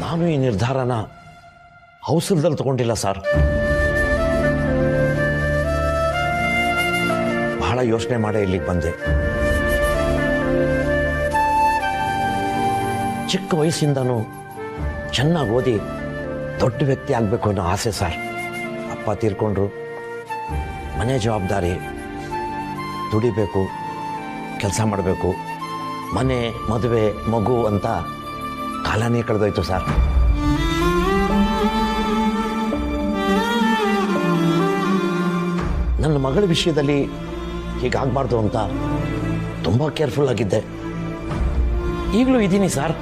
ನಾನು ಈ ನಿರ್ಧಾರನ ಅವಸರದಲ್ಲಿ ತಗೊಂಡಿಲ್ಲ ಸರ್. ಬಹಳ ಯೋಚನೆ ಮಾಡೇ ಇಲ್ಲಿಗೆ ಬಂದೆ. ಚಿಕ್ಕ ವಯಸ್ಸಿಂದನೂ ಚೆನ್ನಾಗಿ ಓದಿ ದೊಡ್ಡ ವ್ಯಕ್ತಿ ಆಗಬೇಕು ಅನ್ನೋ ಆಸೆ ಸರ್. ಅಪ್ಪ ತೀರ್ಕೊಂಡ್ರು, ಮನೆ ಜವಾಬ್ದಾರಿ, ದುಡಿಬೇಕು, ಕೆಲಸ ಮಾಡಬೇಕು, ಮನೆ, ಮದುವೆ, ಮಗು ಅಂತ ಕಾಲನೇ ಕಳೆದೋಯ್ತು ಸರ್. ನನ್ನ ಮಗಳ ವಿಷಯದಲ್ಲಿ ಹೀಗಾಗಬಾರ್ದು ಅಂತ ತುಂಬ ಕೇರ್ಫುಲ್ ಆಗಿದ್ದೆ. ಈಗಲೂ ಇದ್ದೀನಿ ಸರ್.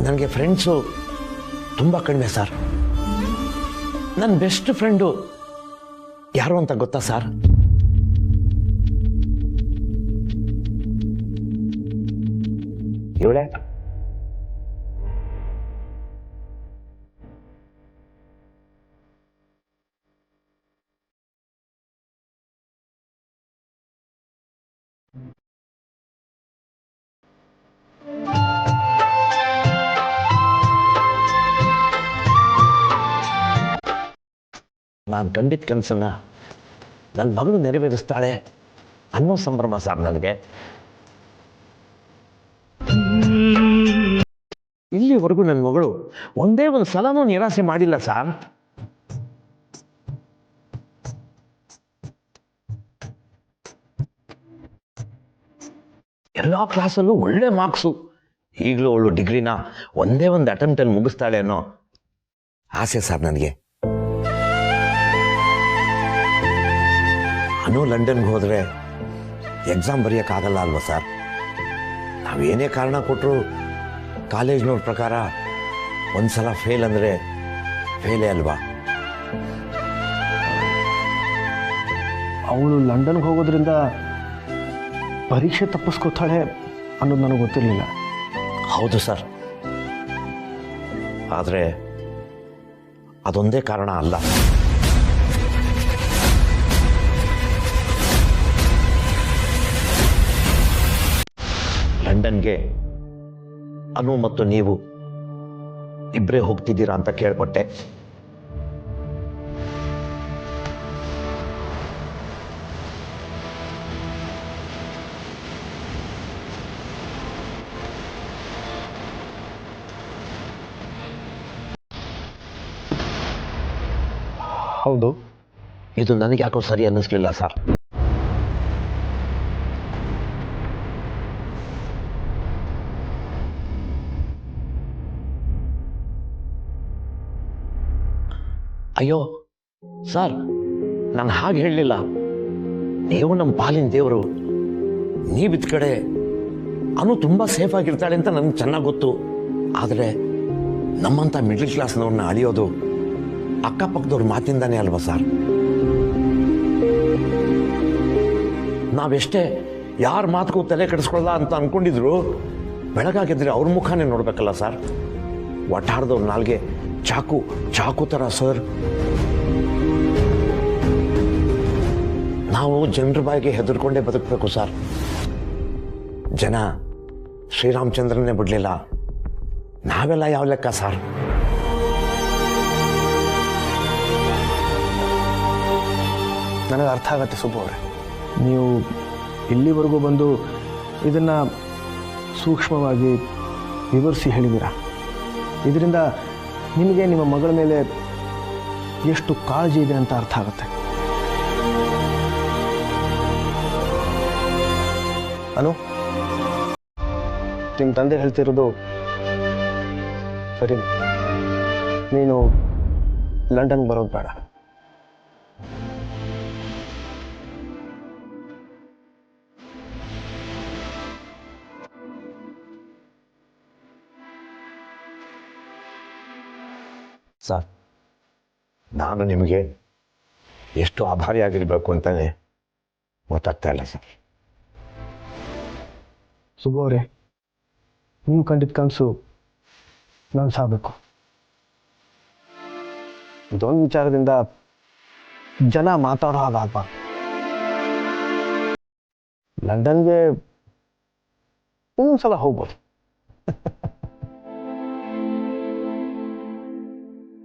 ನನಗೆ ಫ್ರೆಂಡ್ಸು ತುಂಬ ಕಡಿಮೆ ಸರ್. ನನ್ನ ಬೆಸ್ಟ್ ಫ್ರೆಂಡು ಯಾರು ಅಂತ ಗೊತ್ತಾ ಸರ್? ಇವಳೆ. ನಾನು ಕಂಡಿದ್ದ ಕನಸನ್ನ ನನ್ನ ಮಗಳು ನೆರವೇರಿಸ್ತಾಳೆ ಅನ್ನೋ ಸಂಭ್ರಮ ಸರ್ ನನಗೆ. ಇಲ್ಲಿವರೆಗೂ ನನ್ನ ಮಗಳು ಒಂದೇ ಒಂದು ಸಲನೂ ನಿರಾಸೆ ಮಾಡಿಲ್ಲ ಸರ್. ಎಲ್ಲ ಕ್ಲಾಸಲ್ಲೂ ಒಳ್ಳೆ ಮಾರ್ಕ್ಸು. ಈಗಲೂ ಅವಳು ಡಿಗ್ರಿನ ಒಂದೇ ಒಂದು ಅಟೆಂಪ್ಟಲ್ಲಿ ಮುಗಿಸ್ತಾಳೆ ಅನ್ನೋ ಆಸೆ ಸರ್ ನನಗೆ. ಅನು ಲಂಡನ್ಗೆ ಹೋದರೆ ಎಕ್ಸಾಮ್ ಬರೆಯೋಕ್ಕಾಗಲ್ಲ ಅಲ್ವಾ ಸರ್? ನಾವೇನೇ ಕಾರಣ ಕೊಟ್ಟರು ಕಾಲೇಜ್ನವ್ರ ಪ್ರಕಾರ ಒಂದ್ಸಲ ಫೇಲ್ ಅಂದರೆ ಫೇಲೇ ಅಲ್ವಾ? ಅವಳು ಲಂಡನ್ಗೆ ಹೋಗೋದ್ರಿಂದ ಪರೀಕ್ಷೆ ತಪ್ಪಿಸ್ಕೋತಾಳೆ ಅನ್ನೋದು ನನಗೆ ಗೊತ್ತಿರಲಿಲ್ಲ. ಹೌದು ಸರ್, ಆದರೆ ಅದೊಂದೇ ಕಾರಣ ಅಲ್ಲ. ಲಂಡನ್ಗೆ ಅನು ಮತ್ತು ನೀವು ಇಬ್ಬರೇ ಹೋಗ್ತಿದ್ದೀರಾ ಅಂತ ಕೇಳ್ಪಟ್ಟೆ. ಹೌದು. ಇದು ನನಗೆ ಯಾಕೋ ಸರಿ ಅನ್ನಿಸ್ಲಿಲ್ಲ ಸರ್. ಅಯ್ಯೋ ಸರ್, ನಾನು ಹಾಗೆ ಹೇಳಲಿಲ್ಲ. ನೀವು ನಮ್ಮ ಪಾಲಿನ ದೇವರು. ನೀವಿದ್ದ ಕಡೆ ಅನು ತುಂಬ ಸೇಫ್ ಆಗಿರ್ತಾಳೆ ಅಂತ ನನಗೆ ಚೆನ್ನಾಗಿ ಗೊತ್ತು. ಆದರೆ ನಮ್ಮಂಥ ಮಿಡ್ಲ್ ಕ್ಲಾಸ್ನವ್ರನ್ನ ಅಳಿಯೋದು ಅಕ್ಕಪಕ್ಕದವ್ರ ಮಾತಿಂದಾನೇ ಅಲ್ವಾ ಸರ್? ನಾವೆಷ್ಟೇ ಯಾರ ಮಾತುಗೂ ತಲೆ ಕೆಡಿಸ್ಕೊಳ್ಳಲ್ಲ ಅಂತ ಅಂದ್ಕೊಂಡಿದ್ರು, ಬೆಳಗಾಗಿದ್ರೆ ಅವ್ರ ಮುಖಾನೇ ನೋಡ್ಬೇಕಲ್ಲ ಸರ್. ಒಟ್ಟಾಡ್ದವ್ರ ನಾಲ್ಗೆ ಚಾಕು ಥರ ಸರ್. ನಾವು ಜನರ ಬಾಯಿಗೆ ಹೆದರ್ಕೊಂಡೇ ಬದುಕಬೇಕು ಸರ್. ಜನ ಶ್ರೀರಾಮಚಂದ್ರನ್ನೇ ಬಿಡಲಿಲ್ಲ, ನಾವೆಲ್ಲ ಯಾವ ಲೆಕ್ಕ ಸರ್? ನನಗೆ ಅರ್ಥ ಆಗತ್ತೆ ಸುಬ್ಬು ಅವರೇ. ನೀವು ಇಲ್ಲಿವರೆಗೂ ಬಂದು ಇದನ್ನು ಸೂಕ್ಷ್ಮವಾಗಿ ವಿವರಿಸಿ ಹೇಳಿದ್ದೀರಾ. ಇದರಿಂದ ನಿಮಗೆ ನಿಮ್ಮ ಮಗಳ ಮೇಲೆ ಎಷ್ಟು ಕಾಳಜಿ ಇದೆ ಅಂತ ಅರ್ಥ ಆಗುತ್ತೆ. ಅನು, ನಿಮ್ಮ ತಂದೆ ಹೇಳ್ತಿರೋದು ಸರಿ. ನೀನು ಲಂಡನ್ಗೆ ಬರೋದು ಬೇಡ. ಸರ್, ನಾನು ನಿಮಗೆ ಎಷ್ಟು ಆಭಾರಿಯಾಗಿರಬೇಕು ಅಂತಲೇ ಗೊತ್ತಾಗ್ತಾ ಇಲ್ಲ ಸರ್. ಸುಬ್ಬು ಅವರೇ, ನೀವು ಕಂಡಿದ್ದ ಕನಸು ನಾನು ಸಾಗಬೇಕು. ಇದೊಂದು ವಿಚಾರದಿಂದ ಜನ ಮಾತಾಡೋ ಹಾಗಾಗಬಾರ್ದು. ಲಂಡನ್ಗೆ ಇನ್ನೊಂದ್ಸಲ ಹೋಗ್ಬೋದು.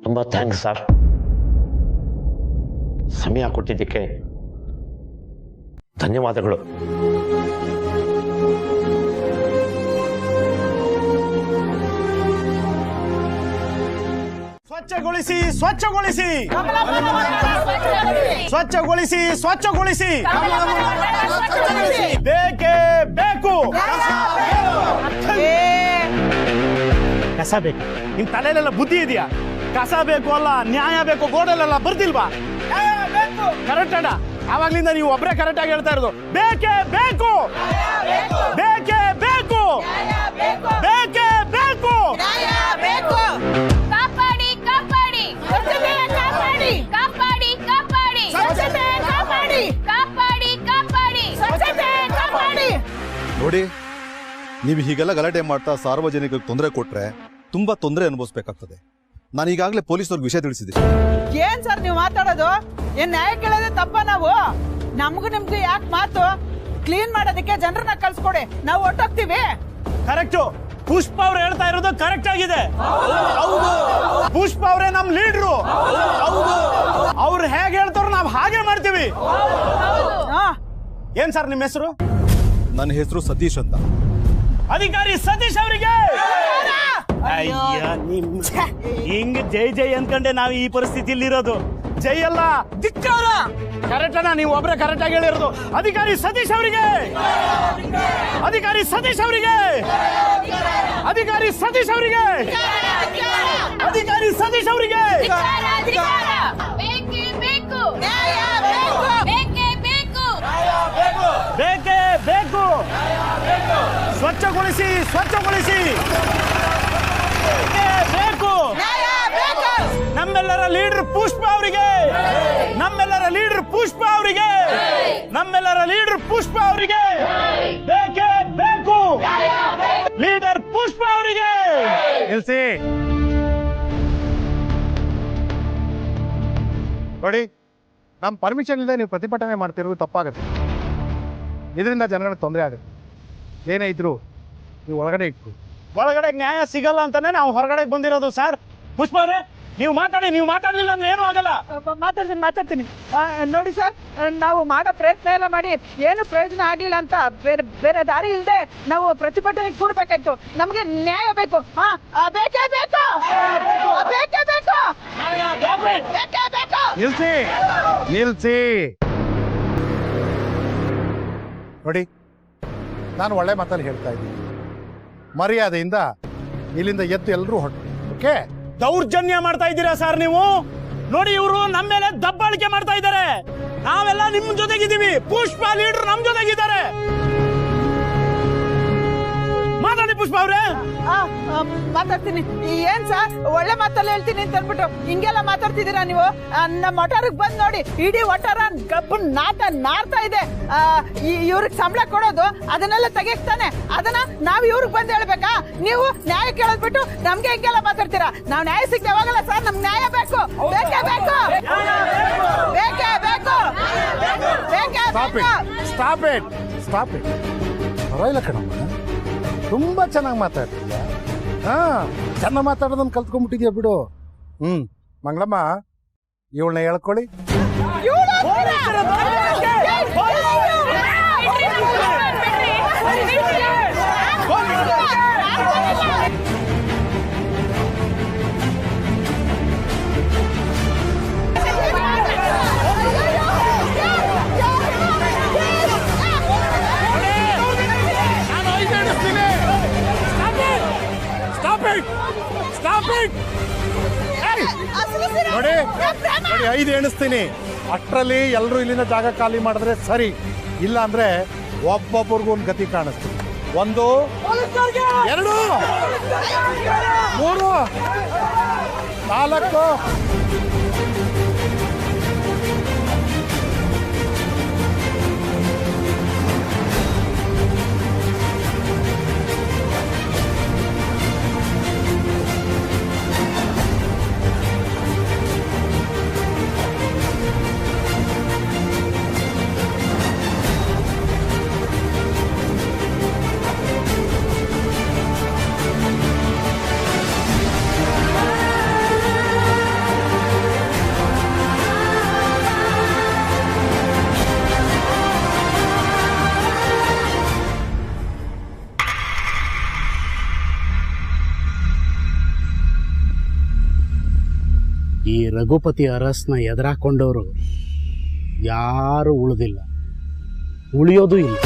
ತುಂಬ ಥ್ಯಾಂಕ್ಸ್ ಸರ್. ಸಮಯ ಕೊಟ್ಟಿದ್ದಕ್ಕೆ ಧನ್ಯವಾದಗಳು. ಸ್ವಚ್ಛಗೊಳಿಸಿ ಸ್ವಚ್ಛಗೊಳಿಸಿ ಸ್ವಚ್ಛಗೊಳಿಸಿ ಸ್ವಚ್ಛಗೊಳಿಸಿ ಬೇಕೇ ಬೇಕು. ಕಸ ಬೇಕು. ನಿನ್ ತಲೆಯಲ್ಲೆಲ್ಲ ಬುದ್ಧಿ ಇದೆಯಾ? ಕಸ ಬೇಕು ಅಲ್ಲ, ನ್ಯಾಯ ಬೇಕು. ಬೋರ್ಡಲ್ಲೆಲ್ಲ ಬರ್ದಿಲ್ವಾ? ಕರೆಕ್ಟ್ ಅಣ್ಣ. ಆವಾಗ್ಲಿಂದ ನೀವು ಒಬ್ಬರೇ ಕರೆಕ್ಟ್ ಆಗಿ ಹೇಳ್ತಾ ಇರೋದು. ಬೇಕೇ ಬೇಕು, ಬೇಕೇ ಬೇಕು, ಬೇಕೇ ಬೇಕು. ಕಾಪಾಡಿ ಕಾಪಾಡಿ ಕಾಪಾಡಿ ಕಾಪಾಡಿ ಕಾಪಾಡಿ ಕಾಪಾಡಿ ಕಾಪಾಡಿ ಕಾಪಾಡಿ ಕಾಪಾಡಿ. ನೋಡಿ, ನೀವು ಹೀಗೆಲ್ಲ ಗಲಾಟೆ ಮಾಡ್ತಾ ಸಾರ್ವಜನಿಕರಿಗೆ ತೊಂದರೆ ಕೊಟ್ರೆ ತುಂಬಾ ತೊಂದರೆ ಅನುಭವಿಸ್ಬೇಕಾಗ್ತದೆ. ನಾನು ಈಗಾಗಲೇ ಪೊಲೀಸ್ನವ್ರಿಗೆ ವಿಷಯ ತಿಳಿಸಿದ್ದೀನಿ. ಏನ್ ಸರ್ ನೀವು ಮಾತಾಡೋದು? ಏನ್ ನ್ಯಾಯ ಕೇಳೋದೇ ತಪ್ಪ? ನಾವು ನಿಮ್ಗೂ ಯಾಕೆ ಮಾತು? ಕ್ಲೀನ್ ಮಾಡೋದಕ್ಕೆ ಜನರನ್ನ ಕಳ್ಸ್ಕೊಡಿ, ನಾವು ಹೊಟ್ಟೋಗ್ತೀವಿ. ಕರೆಕ್ಟು. ಪುಷ್ಪ ಅವ್ರು ಹೇಳ್ತಾ ಇರೋದು ಕರೆಕ್ಟ್ ಆಗಿದೆ. ಪುಷ್ಪ ಅವರೇ ನಮ್ ಲೀಡ್ರು. ಅವ್ರು ಹೇಗೆ ಹೇಳ್ತಾರೋ ನಾವು ಹಾಗೆ ಮಾಡ್ತೀವಿ. ಏನ್ ಸರ್ ನಿಮ್ಮ ಹೆಸರು? ನನ್ನ ಹೆಸರು ಸತೀಶ್ ಅಂತ. ಅಧಿಕಾರಿ ಸತೀಶ್ ಅವರಿಗೆ ಹಿಂಗ್ ಜೈ ಜೈ ಅನ್ಕಂಡೆ ನಾವು ಈ ಪರಿಸ್ಥಿತಿಯಲ್ಲಿ ಇರೋದು. ಜೈ ಅಲ್ಲ, ಧಿಕ್ಕಾರ. ಕರೆಕ್ಟ್ ಅಣ್ಣ, ನೀವು ಒಬ್ರೆ ಕರೆಕ್ಟ್ ಆಗಿ ಹೇಳಿರೋದು. ಅಧಿಕಾರಿ ಸತೀಶ್ ಅವರಿಗೆ, ಅಧಿಕಾರಿ ಸತೀಶ್ ಅವರಿಗೆ, ಅಧಿಕಾರಿ ಸತೀಶ್ ಅವರಿಗೆ, ಅಧಿಕಾರಿ ಸತೀಶ್ ಅವರಿಗೆ. ಬೇಕೇ ಬೇಕು, ಬೇಕೇ ಬೇಕು, ಬೇಕೇ ಬೇಕು. ಸ್ವಚ್ಛಗೊಳಿಸಿ ಸ್ವಚ್ಛಗೊಳಿಸಿ ಬೇಕು. ನಮ್ಮೆಲ್ಲರ ಲೀಡರ್ ಪುಷ್ಪ ಅವರಿಗೆ, ನಮ್ಮೆಲ್ಲರ ಲೀಡರ್ ಪುಷ್ಪ ಅವರಿಗೆ, ನಮ್ಮೆಲ್ಲರ ಲೀಡರ್ ಪುಷ್ಪ ಅವರಿಗೆ ಬೇಕೇ ಬೇಕು. ಲೀಡರ್ ಪುಷ್ಪ ಅವರಿಗೆ ನಿಲ್ಸಿ. ನೋಡಿ, ನಮ್ಮ ಪರ್ಮಿಷನ್ ಇಲ್ಲದೆ ನೀವು ಪ್ರತಿಭಟನೆ ಮಾಡ್ತಿರೋದು ತಪ್ಪಾಗುತ್ತೆ. ಇದರಿಂದ ಜನಗಳಿಗೆ ತೊಂದರೆ ಆಗುತ್ತೆ. ಏನೇ ಇದ್ರು ನೀವು ಒಳಗಡೆ ಇಟ್ಟು. ಒಳಗಡೆ ನ್ಯಾಯ ಸಿಗಲ್ಲ ಅಂತಾನೆ ನಾವು ಹೊರಗಡೆ ಬಂದಿರೋದು ಸರ್. ಪುಷ್ಪ ಅವರೇ, ನೀವು ಮಾತಾಡಿ. ನೀವು ಮಾತಾಡ್ಲಿಲ್ಲ ಅಂದ್ರೆ ಏನೂ ಆಗಲ್ಲ. ಮಾತಾಡ್ತೀನಿ. ನೋಡಿ ಸರ್, ನಾವು ಮಾಡೋ ಪ್ರಯತ್ನ ಎಲ್ಲ ಮಾಡಿ ಏನು ಪ್ರಯೋಜನ ಆಗ್ಲಿಲ್ಲ ಅಂತ ಬೇರೆ ದಾರಿ ಇಲ್ಲದೆ ನಾವು ಪ್ರತಿಭಟನೆಗೆ ಕೂಡ್ಬೇಕಾಯ್ತು. ನಮ್ಗೆ ನ್ಯಾಯ ಬೇಕು. ಬೇಕೇ ಬೇಕು, ಬೇಕೇ ಬೇಕು, ಬೇಕೇ ಬೇಕು. ನಿಲ್ಸಿ ನಿಲ್ಸಿ. ನೋಡಿ, ನಾನು ಒಳ್ಳೆ ಮಾತಲ್ಲಿ ಹೇಳ್ತಾ ಇದ್ದೀನಿ. ಮರ್ಯಾದೆಯಿಂದ ಇಲ್ಲಿಂದ ಎದ್ದು ಎಲ್ಲರೂ ಹೊರಟು. ಓಕೆ? ದೌರ್ಜನ್ಯ ಮಾಡ್ತಾ ಇದ್ದೀರಾ ಸರ್ ನೀವು. ನೋಡಿ, ಇವರು ನಮ್ಮ ಮೇಲೆ ದಬ್ಬಾಳಿಕೆ ಮಾಡ್ತಾ ಇದ್ದಾರೆ. ನಾವೆಲ್ಲ ನಿಮ್ ಜೊತೆಗಿದ್ದೀವಿ. ಪುಷ್ಪ ಲೀಡರ್ ನಮ್ ಜೊತೆಗಿದ್ದಾರೆ. ಮಾತಾಡಿ ಪುಷ್ಪ ಅವ್ರೆ. ಮಾತಾಡ್ತೀನಿ. ಏನ್ ಸರ್, ಒಳ್ಳೆ ಮಾತಲ್ಲಿ ಹೇಳ್ತೀನಿ ಅಂತ ಅನ್ಬಿಟ್ಟು ಹಿಂಗೆಲ್ಲ ಮಾತಾಡ್ತಿದ್ದೀರಾ ನೀವು? ನಮ್ಮ ಒಟಾರಿಗೆ ಬಂದ್ ನೋಡಿ, ಇಡೀ ಒಟಾರ ಗಬ್ಬು ನಾರ್ತಾ ಇದೆ. ಇವ್ರಿಗೆ ಸಂಬಳ ಕೊಡೋದು ಅದನ್ನೆಲ್ಲ ತೆಗಿತಾನೆ. ಅದನ್ನ ನಾವ್ ಇವ್ರಿಗೆ ಬಂದ್ ಹೇಳ್ಬೇಕಾ? ನೀವು ನ್ಯಾಯ ಕೇಳೋದ್ ಬಿಟ್ಟು ನಮ್ಗೆ ಹಿಂಗೆಲ್ಲ ಮಾತಾಡ್ತೀರಾ? ನಾವ್ ನ್ಯಾಯ ಸಿಗ್ತೇವೆ ಯಾವಾಗಲ್ಲ ಸರ್. ನಮ್ಗೆ ನ್ಯಾಯ ಬೇಕು, ಬೇಕೇ ಬೇಕು, ಬೇಕೇ ಬೇಕು, ಬೇಕೇ ಬೇಕು. Stop it, stop it. ಪರವಾಗಿಲ್ಲ ಕಣಮ್ಮ, ತುಂಬಾ ಚೆನ್ನಾಗಿ ಮಾತಾಡ್ತೀಯ. ಚೆನ್ನಾಗಿ ಮಾತಾಡೋದನ್ನ ಕಲ್ತ್ಕೊಂಡ್ಬಿಟ್ಟಿದ್ಯಾ ಬಿಡು. ಮಂಗಳಮ್ಮ, ಇವಳನ್ನ ಹೇಳ್ಕೊಳ್ಳಿ. ನೋಡಿ ನೋಡಿ, 5 ಎಣಿಸ್ತೀನಿ. ಅಷ್ಟರಲ್ಲಿ ಎಲ್ಲರೂ ಇಲ್ಲಿಂದ ಜಾಗ ಖಾಲಿ ಮಾಡಿದ್ರೆ ಸರಿ. ಇಲ್ಲ ಅಂದ್ರೆ ಒಬ್ಬೊಬ್ಬರಿಗೂ ಒಂದು ಗತಿ ಕಾಣಿಸ್ತೀನಿ. 1 2 3 4. ರಘುಪತಿ ಅರಸ್ನ ಎದುರಾಕೊಂಡವರು ಯಾರು ಉಳಿದಿಲ್ಲ, ಉಳಿಯೋದು ಇಲ್ಲ.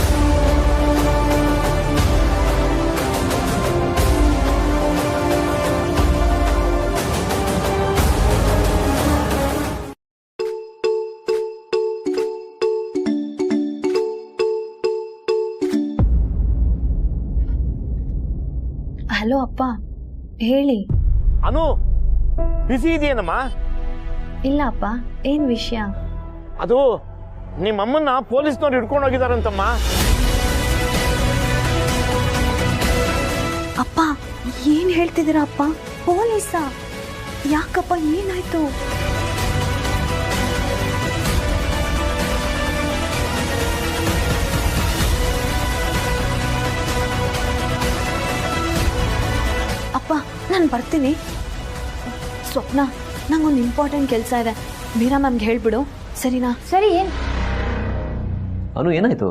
ಹಲೋ ಅಪ್ಪ, ಹೇಳಿ. ಅನು, ಬಿಸಿ ಇದೆಯೇನಮ್ಮ? ಇಲ್ಲ ಅಪ್ಪ, ಏನ್ ವಿಷಯ? ಅದು ನಿಮ್ಮಮ್ಮನ್ನ ಪೊಲೀಸ್ನವ್ರು ಹಿಡ್ಕೊಂಡು ಹೋಗಿದಾರಂತಮ್ಮ. ಅಪ್ಪ ಏನ್ ಹೇಳ್ತಿದ್ದೀರಾ ಅಪ್ಪ? ಪೊಲೀಸಾ? ಯಾಕಪ್ಪ, ಏನಾಯ್ತು? ಅಪ್ಪ ನಾನು ಬರ್ತೀನಿ. ಸ್ವಪ್ನ, ನಂಗೊಂದು ಇಂಪಾರ್ಟೆಂಟ್ ಕೆಲಸ ಇದೆ, ಮೀರಾ ಮ್ಯಾಮ್ಗೆ ಹೇಳ್ಬಿಡು, ಸರಿನಾ? ಸರಿ. ಏನ್ ಅನು, ಏನಾಯ್ತು?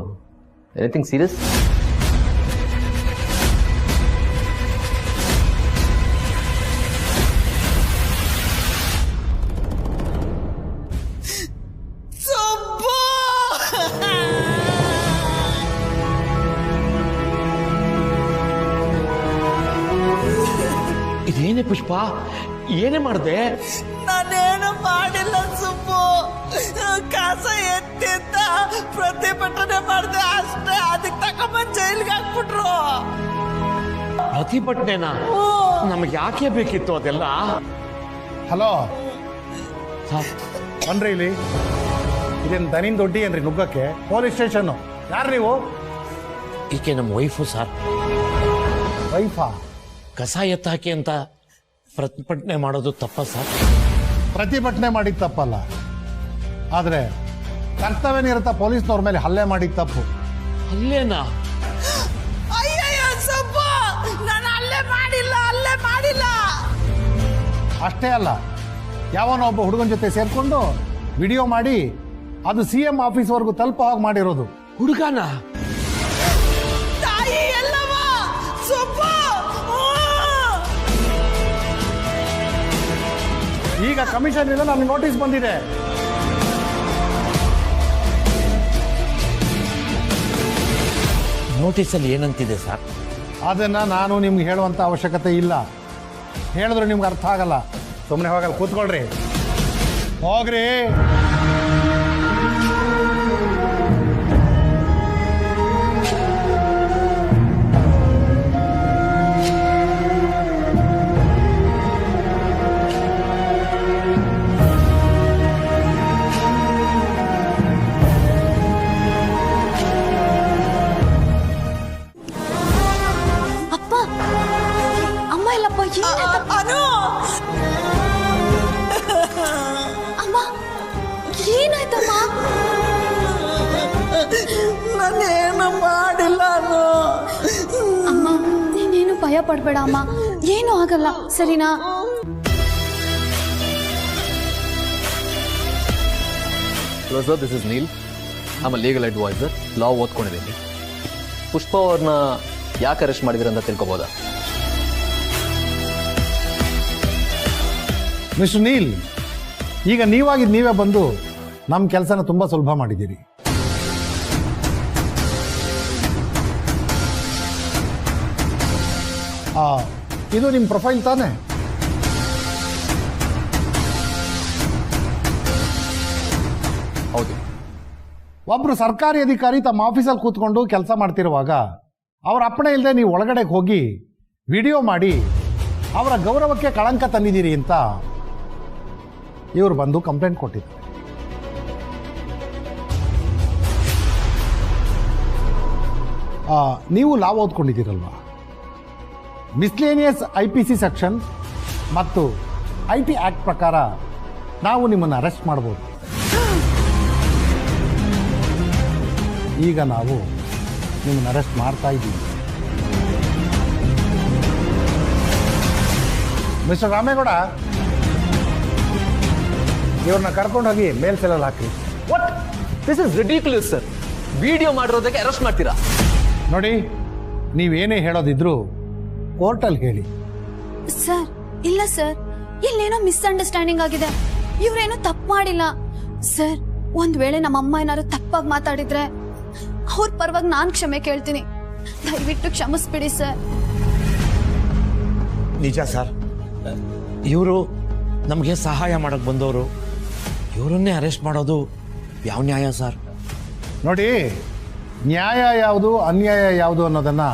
Anything serious? ಇದೇನೇ ಪುಷ್ಪ, ಏನೇ ಮಾಡಿದೆ? ನಾನೇನು ಮಾಡಿಲ್ಲ ಸುಬ್ಬು. ಕಾಸ ಎತ್ತಿದ್ದ ಪ್ರತಿಭಟನೆ ಮಾಡಿದೆ ಅಷ್ಟೇ. ಅದಕ್ಕೆ ತಗೊಂಬಂದ್ ಜೈಲ್ಗೆ ಹಾಕ್ಬಿಟ್ರು. ಪ್ರತಿಭಟನೆನಾ? ನಮಗೆ ಯಾಕೆ ಬೇಕಿತ್ತು ಅದೆಲ್ಲ? ಹಲೋ ಸರ್, ಬನ್ರಿ ಇಲ್ಲಿ. ಇದೇನು ದನಿನ್ ದೊಡ್ಡಿ ಏನ್ರಿ ನುಗ್ಗಕ್ಕೆ? Police station. ಯಾರು ನೀವು? ಈಕೆ ನಮ್ಮ ವೈಫು ಸರ್. ವೈಫಾ? ಕಸ ಎತ್ತಾಕಿ ಅಂತ ಪ್ರತಿಭಟನೆ ಮಾಡೋದು ತಪ್ಪ ಸರ್? ಪ್ರತಿಭಟನೆ ಮಾಡಿದ ತಪ್ಪಲ್ಲ, ಆದ್ರೆ ಕರ್ತವ್ಯ ನಿರತ ಪೊಲೀಸ್ನವ್ರ ಮೇಲೆ ಹಲ್ಲೆ ಮಾಡಿದ ತಪ್ಪು. ಅಲ್ಲೇನಾ? ಅಯ್ಯಯ್ಯೋ ಸುಬ್ಬು, ನಾನು ಅಲ್ಲೇ ಮಾಡಿಲ್ಲ. ಅಷ್ಟೇ ಅಲ್ಲ, ಯಾವನೋ ಒಬ್ಬ ಹುಡುಗನ ಜೊತೆ ಸೇರ್ಕೊಂಡು ವಿಡಿಯೋ ಮಾಡಿ ಅದು CM ಆಫೀಸ್ವರೆಗೂ ತಲುಪೋ ಹಾಗೆ ಮಾಡಿರೋದು. ಹುಡುಗನ? ತಾಯಿ ಎಲ್ಲವ ಸುಬ್ಬು. ಈಗ ಕಮಿಷನ್ ಇಂದ ನಮ್ಗೆ ನೋಟಿಸ್ ಬಂದಿದೆ. ನೋಟಿಸಲ್ಲಿ ಏನಂತಿದೆ ಸರ್? ಅದನ್ನ ನಾನು ನಿಮ್ಗೆ ಹೇಳುವಂತ ಅವಶ್ಯಕತೆ ಇಲ್ಲ. ಹೇಳಿದ್ರೆ ನಿಮ್ಗೆ ಅರ್ಥ ಆಗಲ್ಲ. ಸುಮ್ಮನೆ ಹೋಗಲ್ಲ, ಕೂತ್ಕೊಳ್ರಿ, ಹೋಗ್ರಿ. ಅಪ್ಪ, ಅಮ್ಮ ಇಲ್ಲಪ್ಪ, ಅನು, ಅಮ್ಮ ಏನಾಯ್ತಮ್ಮ? ನಾನೇನು ಮಾಡಿಲ್ಲ ಅನು. ಅಮ್ಮ ನೀನೇನು ಭಯ ಪಡ್ಬೇಡ ಅಮ್ಮ, ಏನೂ ಆಗಲ್ಲ, ಸರಿನಾ? Hello sir, this is Neel. I a legal adviser. Law ಓದ್ಕೊಂಡಿದ್ದೀನಿ. ಪುಷ್ಪ ಅವ್ರನ್ನ ಯಾಕೆ ಅರೆಸ್ಟ್ ಮಾಡಿದಿರ ಅಂತ ತಿಳ್ಕೊಬೋದಾ? ಮಿಸ್ಟರ್ ನೀಲ್, ಈಗ ನೀವಾಗಿದ್ದು ನೀವೇ ಬಂದು ನಮ್ಮ ಕೆಲಸನ ತುಂಬ ಸುಲಭ ಮಾಡಿದ್ದೀರಿ. ಇದು ನಿಮ್ಮ ಪ್ರೊಫೈಲ್ ತಾನೇ? ಹೌದು. ಒಬ್ರು ಸರ್ಕಾರಿ ಅಧಿಕಾರಿ ತಮ್ಮ ಆಫೀಸಲ್ಲಿ ಕೂತ್ಕೊಂಡು ಕೆಲಸ ಮಾಡ್ತಿರುವಾಗ ಅವರ ಅಪ್ಪಣೆ ಇಲ್ಲದೆ ನೀವು ಒಳಗಡೆ ಹೋಗಿ ವಿಡಿಯೋ ಮಾಡಿ ಅವರ ಗೌರವಕ್ಕೆ ಕಳಂಕ ತಂದಿದ್ದೀರಿ ಅಂತ ಇವರು ಬಂದು ಕಂಪ್ಲೇಂಟ್ ಕೊಟ್ಟಿದ್ದಾರೆ. ನೀವು ಲಾ ಓದ್ಕೊಂಡಿದ್ದೀರಲ್ವಾ? ಮಿಸ್ಲೇನಿಯಸ್ IPC ಸೆಕ್ಷನ್ ಮತ್ತು IT ಆಕ್ಟ್ ಪ್ರಕಾರ ನಾವು ನಿಮ್ಮನ್ನು ಅರೆಸ್ಟ್ ಮಾಡ್ಬೋದು. ಈಗ ನಾವು ನಿಮ್ಮನ್ನು ಅರೆಸ್ಟ್ ಮಾಡ್ತಾ ಇದ್ದೀವಿ. ಮಿಸ್ಟರ್ ರಾಮೇಗೌಡ, ಇವ್ರನ್ನ ಕರ್ಕೊಂಡು ಹೋಗಿ ಮೇಲ್ ಸೆಲ್ಲಲ್ಲಿ ಹಾಕಿ. What? This is ridiculous sir. Video ಮಾಡಿರೋದಕ್ಕೆ ಅರೆಸ್ಟ್ ಮಾಡ್ತೀರಾ? ನೋಡಿ, ನೀವೇನೇ ಹೇಳೋದಿದ್ರು ಕೋರ್ಟಲ್ಲಿ ಹೇಳಿ. ಸರ್, ಇಲ್ಲ ಸರ್, ಇಲ್ಲೇನೋ ಮಿಸ್ಅಂಡರ್ಸ್ಟ್ಯಾಂಡಿಂಗ್ ಆಗಿದೆ. ಇವ್ರೇನು ತಪ್ಪು ಮಾಡಿಲ್ಲ ಸರ್. ಒಂದ್ ವೇಳೆ ನಮ್ಮಮ್ಮ ಏನಾದ್ರು ತಪ್ಪಾಗಿ ಮಾತಾಡಿದ್ರೆ ಅವ್ರ ಪರವಾಗಿ ನಾನ್ ಕ್ಷಮೆ ಕೇಳ್ತೀನಿ. ದಯವಿಟ್ಟು ಕ್ಷಮಿಸ್ಬಿಡಿ ಸರ್. ನಿಜ ಸರ್, ಇವರು ನಮಗೆ ಸಹಾಯ ಮಾಡಕ್ ಬಂದವರು, ಇವರನ್ನೇ ಅರೆಸ್ಟ್ ಮಾಡೋದು ಯಾವ ನ್ಯಾಯ ಸರ್? ನೋಡಿ, ನ್ಯಾಯ ಯಾವುದು ಅನ್ಯಾಯ ಯಾವುದು ಅನ್ನೋದನ್ನು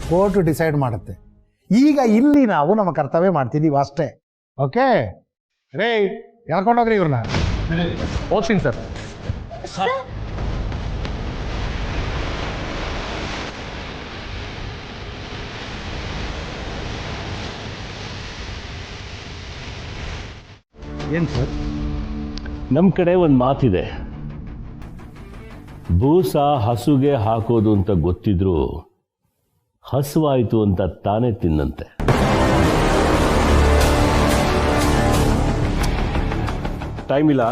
ಕೋರ್ಟ್ ಡಿಸೈಡ್ ಮಾಡುತ್ತೆ. ಈಗ ಇಲ್ಲಿ ನಾವು ನಮ್ಮ ಕರ್ತವ್ಯ ಮಾಡ್ತಿದ್ದೀವಿ ಅಷ್ಟೇ. ಓಕೆ ರೇ, ಹೇಳ್ಕೊಂಡೋಗ್ರಿ ಇವ್ರನ್ನ. ಓದ್ತೀನಿ ಸರ್. ಏನು ಸರ್? ನಮ್ಮ ಕಡೆ ಒಂದು ಮಾತಿದೆ, ಬೂಸ ಹಸುಗೆ ಹಾಕೋದು ಅಂತ ಗೊತ್ತಿದ್ರು ಹಸುವಾಯಿತು ಅಂತ ತಾನೇ ತಿನ್ನಂತೆ. ಟೈಮ್ ಇಲ್ಲ,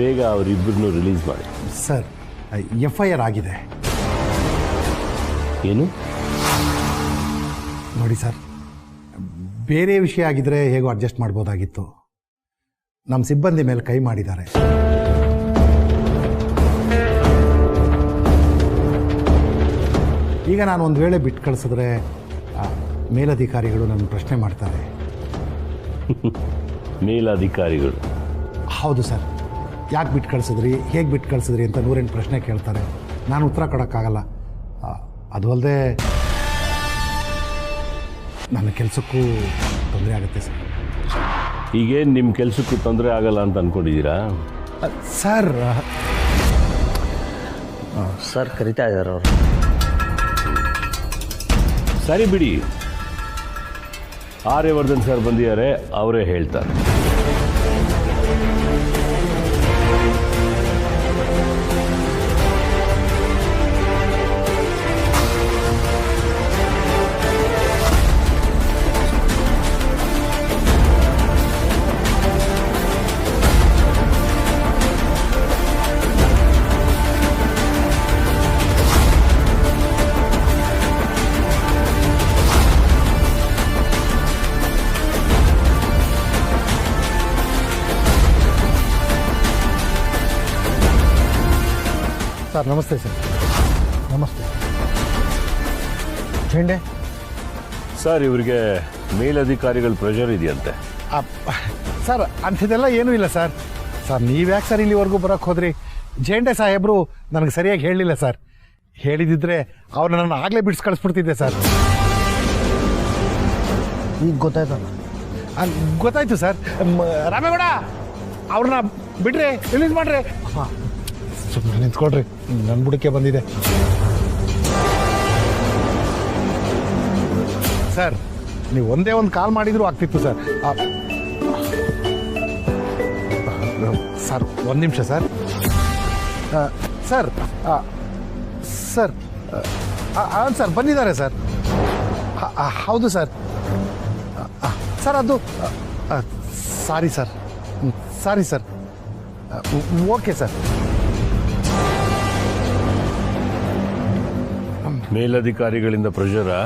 ಬೇಗ ಅವರಿಬ್ಬರನ್ನು ರಿಲೀಸ್ ಮಾಡಿ. ಸರ್, FIR ಆಗಿದೆ. ಏನು? ನೋಡಿ ಸರ್, ಬೇರೆ ವಿಷಯ ಆಗಿದ್ರೆ ಹೇಗೋ ಅಡ್ಜಸ್ಟ್ ಮಾಡ್ಬೋದಾಗಿತ್ತು. ನಮ್ಮ ಸಿಬ್ಬಂದಿ ಮೇಲೆ ಕೈ ಮಾಡಿದ್ದಾರೆ. ಈಗ ನಾನು ಒಂದು ವೇಳೆ ಬಿಟ್ಟು ಕಳಿಸಿದ್ರೆ ಮೇಲಧಿಕಾರಿಗಳು ನನ್ನ ಪ್ರಶ್ನೆ ಮಾಡ್ತಾರೆ. ಮೇಲಧಿಕಾರಿಗಳು? ಹೌದು ಸರ್. ಯಾಕೆ ಬಿಟ್ಟು ಕಳಿಸಿದ್ರಿ, ಹೇಗೆ ಬಿಟ್ಟು ಕಳಿಸಿದ್ರಿ ಅಂತ 108 ಪ್ರಶ್ನೆ ಕೇಳ್ತಾರೆ. ನಾನು ಉತ್ತರ ಕೊಡೋಕ್ಕಾಗಲ್ಲ. ಅದು ಅಲ್ಲದೆ ನನ್ನ ಕೆಲಸಕ್ಕೂ ತೊಂದರೆ ಆಗುತ್ತೆ ಸರ್. ಈಗೇನು ನಿಮ್ಮ ಕೆಲಸಕ್ಕೂ ತೊಂದರೆ ಆಗಲ್ಲ ಅಂತ ಅಂದ್ಕೊಂಡಿದ್ದೀರಾ? ಸರ್ ಸರ್ ಕರಿತಾ ಇದ್ದಾರೆ ಅವರು. ಸರಿ ಬಿಡಿ, ಆರ್ಯವರ್ಧನ್ ಸರ್ ಬಂದಿದ್ದಾರೆ, ಅವರೇ ಹೇಳ್ತಾರೆ. ಸರ್ ನಮಸ್ತೆ ಸರ್. ನಮಸ್ತೆ. ಚೇಂಡೆ ಸರ್, ಇವರಿಗೆ ಮೇಲಧಿಕಾರಿಗಳ ಪ್ರೆಷರ್ ಇದೆಯಂತೆ. ಸರ್ ಅಂಥದ್ದೆಲ್ಲ ಏನೂ ಇಲ್ಲ ಸರ್. ಸರ್ ನೀವ್ಯಾಕೆ ಸರ್ ಇಲ್ಲಿವರೆಗೂ ಬರೋಕ್ಕೆ ಹೋದ್ರಿ? ಜೇಂಡೆ ಸಾಹೇಬರು ನನಗೆ ಸರಿಯಾಗಿ ಹೇಳಲಿಲ್ಲ ಸರ್. ಹೇಳಿದಿದ್ರೆ ಅವ್ರು ನನ್ನ ಆಗಲೇ ಬಿಡಿಸಿ ಕಳಿಸ್ಬಿಡ್ತಿದ್ದೆ ಸರ್. ಈಗ ಗೊತ್ತಾಯ್ತಲ್ಲ? ಗೊತ್ತಾಯ್ತು ಸರ್. ರಾಮೇಗೌಡ, ಅವ್ರನ್ನ ಬಿಡ್ರಿ, ರಿಲೀಸ್ ಮಾಡ್ರಿ. ಹಾಂ, ಸುಮ್ಮನೆ ನಿಂತ್ಕೊಳ್ರಿ, ನನ್ನ ಬುಡಕ್ಕೆ ಬಂದಿದೆ. ಸರ್ ನೀವು ಒಂದೇ ಒಂದು ಕಾಲ್ ಮಾಡಿದ್ರು ಆಗ್ತಿತ್ತು ಸರ್. ಸರ್ ಒಂದು ನಿಮಿಷ ಸರ್. ಸರ್ ಸರ್ ಹಾಂ ಸರ್ ಬಂದಿದ್ದಾರೆ ಸರ್. ಹೌದು ಸರ್. ಸರ್ ಅದು sorry sir, sorry sir. Okay sir. ಮೇಲಧಿಕಾರಿಗಳಿಂದ ಪ್ರೆಷರಾ?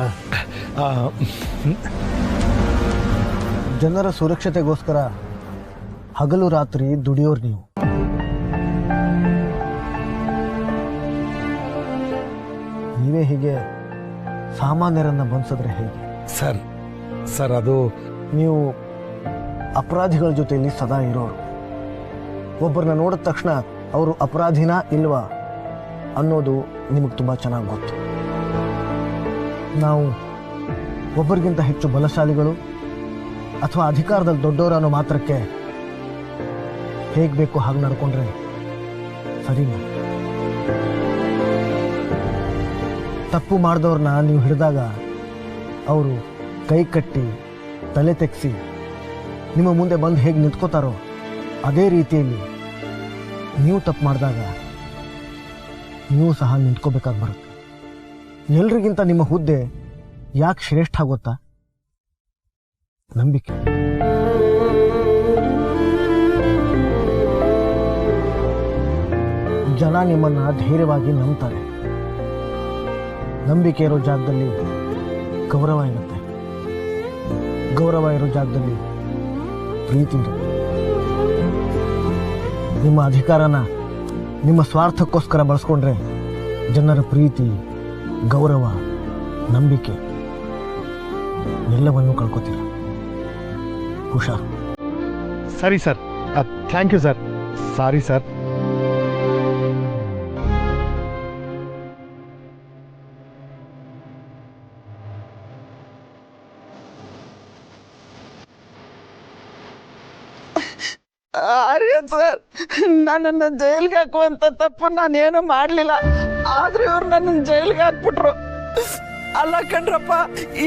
ಜನರ ಸುರಕ್ಷತೆಗೋಸ್ಕರ ಹಗಲು ರಾತ್ರಿ ದುಡಿಯೋರು ನೀವು. ನೀವೇ ಹೀಗೆ ಸಾಮಾನ್ಯರನ್ನ ಬಂಧಿಸಿದ್ರೆ ಹೇಗೆ ಸರ್? ಸರ್ ಅದು ನೀವು ಅಪರಾಧಿಗಳ ಜೊತೆಯಲ್ಲಿ ಸದಾ ಇರೋರು. ಒಬ್ಬರನ್ನ ನೋಡಿದ ತಕ್ಷಣ ಅವರು ಅಪರಾಧಿನಾ ಇಲ್ವಾ ಅನ್ನೋದು ನಿಮಗೆ ತುಂಬ ಚೆನ್ನಾಗಿ ಗೊತ್ತು. ನಾವು ಒಬ್ಬರಿಗಿಂತ ಹೆಚ್ಚು ಬಲಶಾಲಿಗಳು ಅಥವಾ ಅಧಿಕಾರದಲ್ಲಿ ದೊಡ್ಡವರು ಅನ್ನೋ ಮಾತ್ರಕ್ಕೆ ಹೇಗೆ ಬೇಕು ಹಾಗೆ ನಡ್ಕೊಂಡ್ರೆ ಸರಿನಾ? ತಪ್ಪು ಮಾಡಿದವ್ರನ್ನ ನೀವು ಹಿಡಿದಾಗ ಅವರು ಕೈ ಕಟ್ಟಿ ತಲೆ ತೆಗೆಸಿ ನಿಮ್ಮ ಮುಂದೆ ಬಂದು ಹೇಗೆ ನಿಂತ್ಕೋತಾರೋ ಅದೇ ರೀತಿಯಲ್ಲಿ ನೀವು ತಪ್ಪು ಮಾಡಿದಾಗ ನೀವು ಸಹ ನಿಂತ್ಕೋಬೇಕಾಗಿ ಬರುತ್ತೆ. ಎಲ್ರಿಗಿಂತ ನಿಮ್ಮ ಹುದ್ದೆ ಯಾಕೆ ಶ್ರೇಷ್ಠ ಗೊತ್ತಾ? ನಂಬಿಕೆ. ಜನ ನಿಮ್ಮನ್ನ ಧೈರ್ಯವಾಗಿ ನಂಬ್ತಾರೆ. ನಂಬಿಕೆ ಇರೋ ಜಾಗದಲ್ಲಿ ಗೌರವ ಇರುತ್ತೆ, ಗೌರವ ಇರೋ ಜಾಗದಲ್ಲಿ ಪ್ರೀತಿ ಇರುತ್ತೆ. ನಿಮ್ಮ ಅಧಿಕಾರನ ನಿಮ್ಮ ಸ್ವಾರ್ಥಕ್ಕೋಸ್ಕರ ಬಳಸ್ಕೊಂಡ್ರೆ ಜನರ ಪ್ರೀತಿ, ಗೌರವ, ನಂಬಿಕೆ ಎಲ್ಲವನ್ನೂ ಕಳ್ಕೊತೀರ. ಹುಷಾರ್. ಸರಿ sir, thank you sir. Sorry sir. Aryan sir, ನನ್ನನ್ನು ಜೈಲ್ಗೆ ಹಾಕುವಂತ ತಪ್ಪು ನಾನೇನು ಮಾಡ್ಲಿಲ್ಲ, ಆದ್ರೆ ಇವ್ರು ನನ್ನ ಜೈಲ್ಗೆ ಹಾಕ್ಬಿಟ್ರು. ಅಲ್ಲ ಕಣ್ರಪ್ಪ,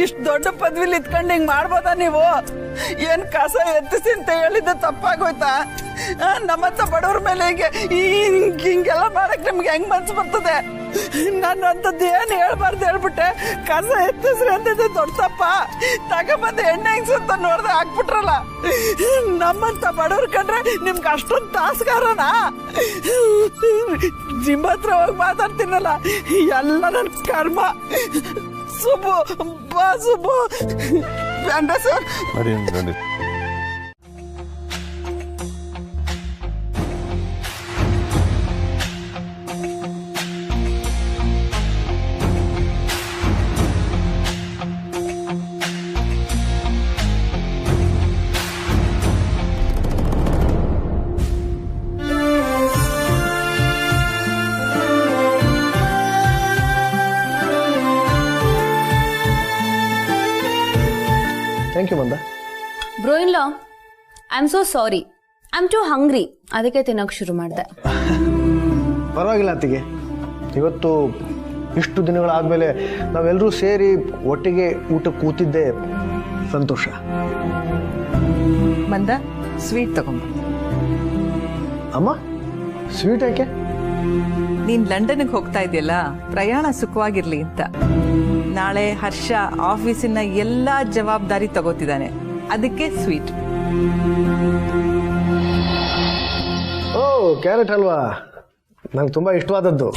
ಇಷ್ಟು ದೊಡ್ಡ ಪದವಿಲಿ ಇತ್ಕೊಂಡು ಹಿಂಗ್ ಮಾಡ್ಬೋದಾ ನೀವು? ಏನ್ ಕಸ ಎತ್ತಿಸಿ ಅಂತ ಹೇಳಿದ್ದೆ ತಪ್ಪಾಗೋಯ್ತಾ? ನಮ್ಮಂತ ಬಡವ್ರ ಮೇಲೆ ಹಿಂಗೆಲ್ಲ ಮಾಡಕ್ ನಿಮ್ಗೆ ಹೆಂಗ್ ಮನ್ಸು ಬರ್ತದೆ? ನಾನು ಅಂತದ್ದು ಏನು ಹೇಳ್ಬಾರ್ದು ಹೇಳ್ಬಿಟ್ಟೆ. ಕಸ ಎತ್ತಿಸ್ರಿ ಅಂತಿದ್ದೆ ದೊಡ್ಡ ತಪ್ಪ. ತಗೊಂಬಂದು ಎಣ್ಣೆ ಹೆಂಗ್ಸಂತ ನೋಡ್ದೆ ಹಾಕ್ಬಿಟ್ರಲ್ಲ. ನಮ್ಮಂತ ಬಡವ್ರ ಕಂಡ್ರೆ ನಿಮ್ಗೆ ಅಷ್ಟೊಂದು ತಾಸ್ಗಾರನಾ? ನಿಮ್ಮ ಹತ್ರ ಹೋಗಿ ಮಾತಾಡ್ತೀನಲ್ಲ, ಎಲ್ಲ ನನ್ನ ಕರ್ಮ. ಸುಬ್ಬು ಬಾ, ಸುಬ್ಬು ಬೇಡ ಸರ್. ಥ್ಯಾಂಕ್ ಯು ಮಂದ. Bro in law, I am so sorry, I am too hungry. ಅದಕ್ಕೆ ತಿನ್ನೋಕೆ ಶುರು ಮಾಡಿದೆ. ಪರವಾಗಿಲ್ಲ ಅತ್ತಿಗೆ, ಇವತ್ತು ಇಷ್ಟು ದಿನಗಳಾದಮೇಲೆ ನಾವೆಲ್ಲರೂ ಸೇರಿ ಒಟ್ಟಿಗೆ ಊಟಕ್ಕೆ ಕೂತಿದ್ದೆ ಸಂತೋಷ. ಮಂದ, ಸ್ವೀಟ್ ತಗೊಂಬ. ಅಮ್ಮ, ಸ್ವೀಟ್ ಯಾಕೆ? ನೀನ್ ಲಂಡನ್ಗೆ ಹೋಗ್ತಾ ಇದೆಯಲ್ಲ, ಪ್ರಯಾಣ ಸುಖವಾಗಿರ್ಲಿ ಅಂತ. ನಾಳೆ ಹರ್ಷ ಆಫೀಸಿನ ಎಲ್ಲಾ ಜವಾಬ್ದಾರಿ ತಗೋತಿದ್ದಾನೆ, ಅದಕ್ಕೆ ಸ್ವೀಟ್. ಓ, ಕ್ಯಾರೆಟ್ ಹಲ್ವಾ ನಂಗೆ ತುಂಬಾ ಇಷ್ಟವಾದದ್ದು.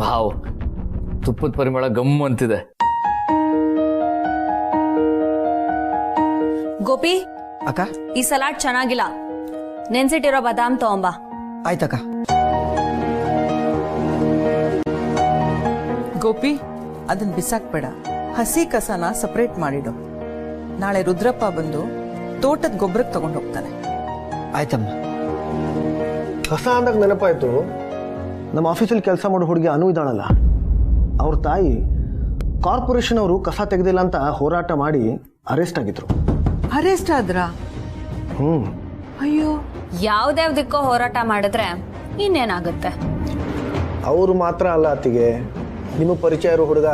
ವಾವ್, ತುಪ್ಪದ ಪರಿಮಳ ಗಮ್ ಅಂತಿದೆ. ಗೋಪಿ ಅಕ್ಕ, ಈ ಸಲಾಡ್ ಚೆನ್ನಾಗಿಲ್ಲ, ನೆನ್ಸಿಟ್ಟಿರೋ ಬಾದಾಮ್ ತಗೊಂಬ. ಆಯ್ತಕ್ಕ. ಗೋಪಿ, ಅದನ್ನ ಬಿಸಾಕ್ಬೇಡ, ಹಸಿ ಕಸನ ಸಪರೇಟ್ ಮಾಡಿಡು. ನಾಳೆ ರುದ್ರಪ್ಪ ಬಂದು ತೋಟದ ಗೊಬ್ಬರಕ್ಕೆ ತಗೊಂಡು ಹೋಗ್ತಾನೆ. ಆಯ್ತಮ್ಮ. ಕಸ ಅಂದಾಗ ನೆನಪಾಯ್ತು, ನಮ್ಮ ಆಫೀಸಲ್ಲಿ ಕೆಲಸ ಮಾಡೋ ಹುಡುಗಿ ಅನು ಇದ್ದಾಳಲ್ಲ, ಅವ್ರ ತಾಯಿ ಕಾರ್ಪೊರೇಷನ್ ಅವರು ಕಸ ತೆಗೆದಿಲ್ಲ ಅಂತ ಹೋರಾಟ ಮಾಡಿ ಅರೆಸ್ಟ್ ಆಗಿದ್ರು. ಅರೆಸ್ಟ್ ಆದ್ರ? ಅಯ್ಯೋ, ಯಾವ್ದ್ಯಾವ್ದಕ್ಕೋ ಹೋರಾಟ ಮಾಡಿದ್ರೆ ಇನ್ನೇನಾಗುತ್ತೆ? ಅವರು ಮಾತ್ರ ಅಲ್ಲ ಅತ್ತಿಗೆ, ನಿಮಗೆ ಪರಿಚಯ ಇರೋ ಹುಡುಗ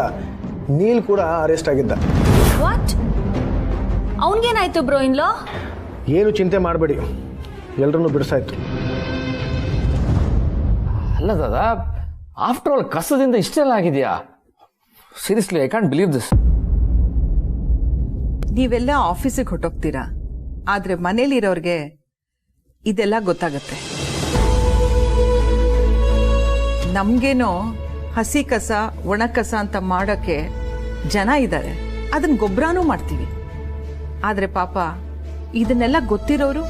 ನೀಲ್ ಕೂಡ ಅರೆಸ್ಟ್ ಆಗಿದ್ದ. ವಾಟ್? ಅವನ್ಗೇನಾಯ್ತು ಬ್ರೋ ಇನ್ ಲಾ? ಏನು ಚಿಂತೆ ಮಾಡಬೇಡಿ, ಎಲ್ರನ್ನೂ ಬಿಡಿಸಾಯ್ತು. ಅಲ್ಲ ದಾದಾ, ಆಫ್ಟರ್ ಆಲ್ ಕಸದಿಂದ ಇಷ್ಟೆಲ್ಲ ಆಗಿದೆಯಾ? Seriously I can't believe this. ನೀವೆಲ್ಲ ಆಫೀಸಿಗೆ ಹೊಟ್ಟೋಗ್ತೀರಾ, ಆದ್ರೆ ಮನೇಲಿರೋರ್ಗೆ ಇದೆಲ್ಲ ಗೊತ್ತಾಗತ್ತೆ. ನಮ್ಗೇನೋ ಹಸಿ ಕಸ ಒಣ ಕಸ ಅಂತ ಮಾಡೋಕ್ಕೆ ಜನ ಇದ್ದಾರೆ, ಅದನ್ನ ಗೊಬ್ಬರನೂ ಮಾಡ್ತೀವಿ. ಆದ್ರೆ ಪಾಪ ಇದನ್ನೆಲ್ಲ ಗೊತ್ತಿರೋರು,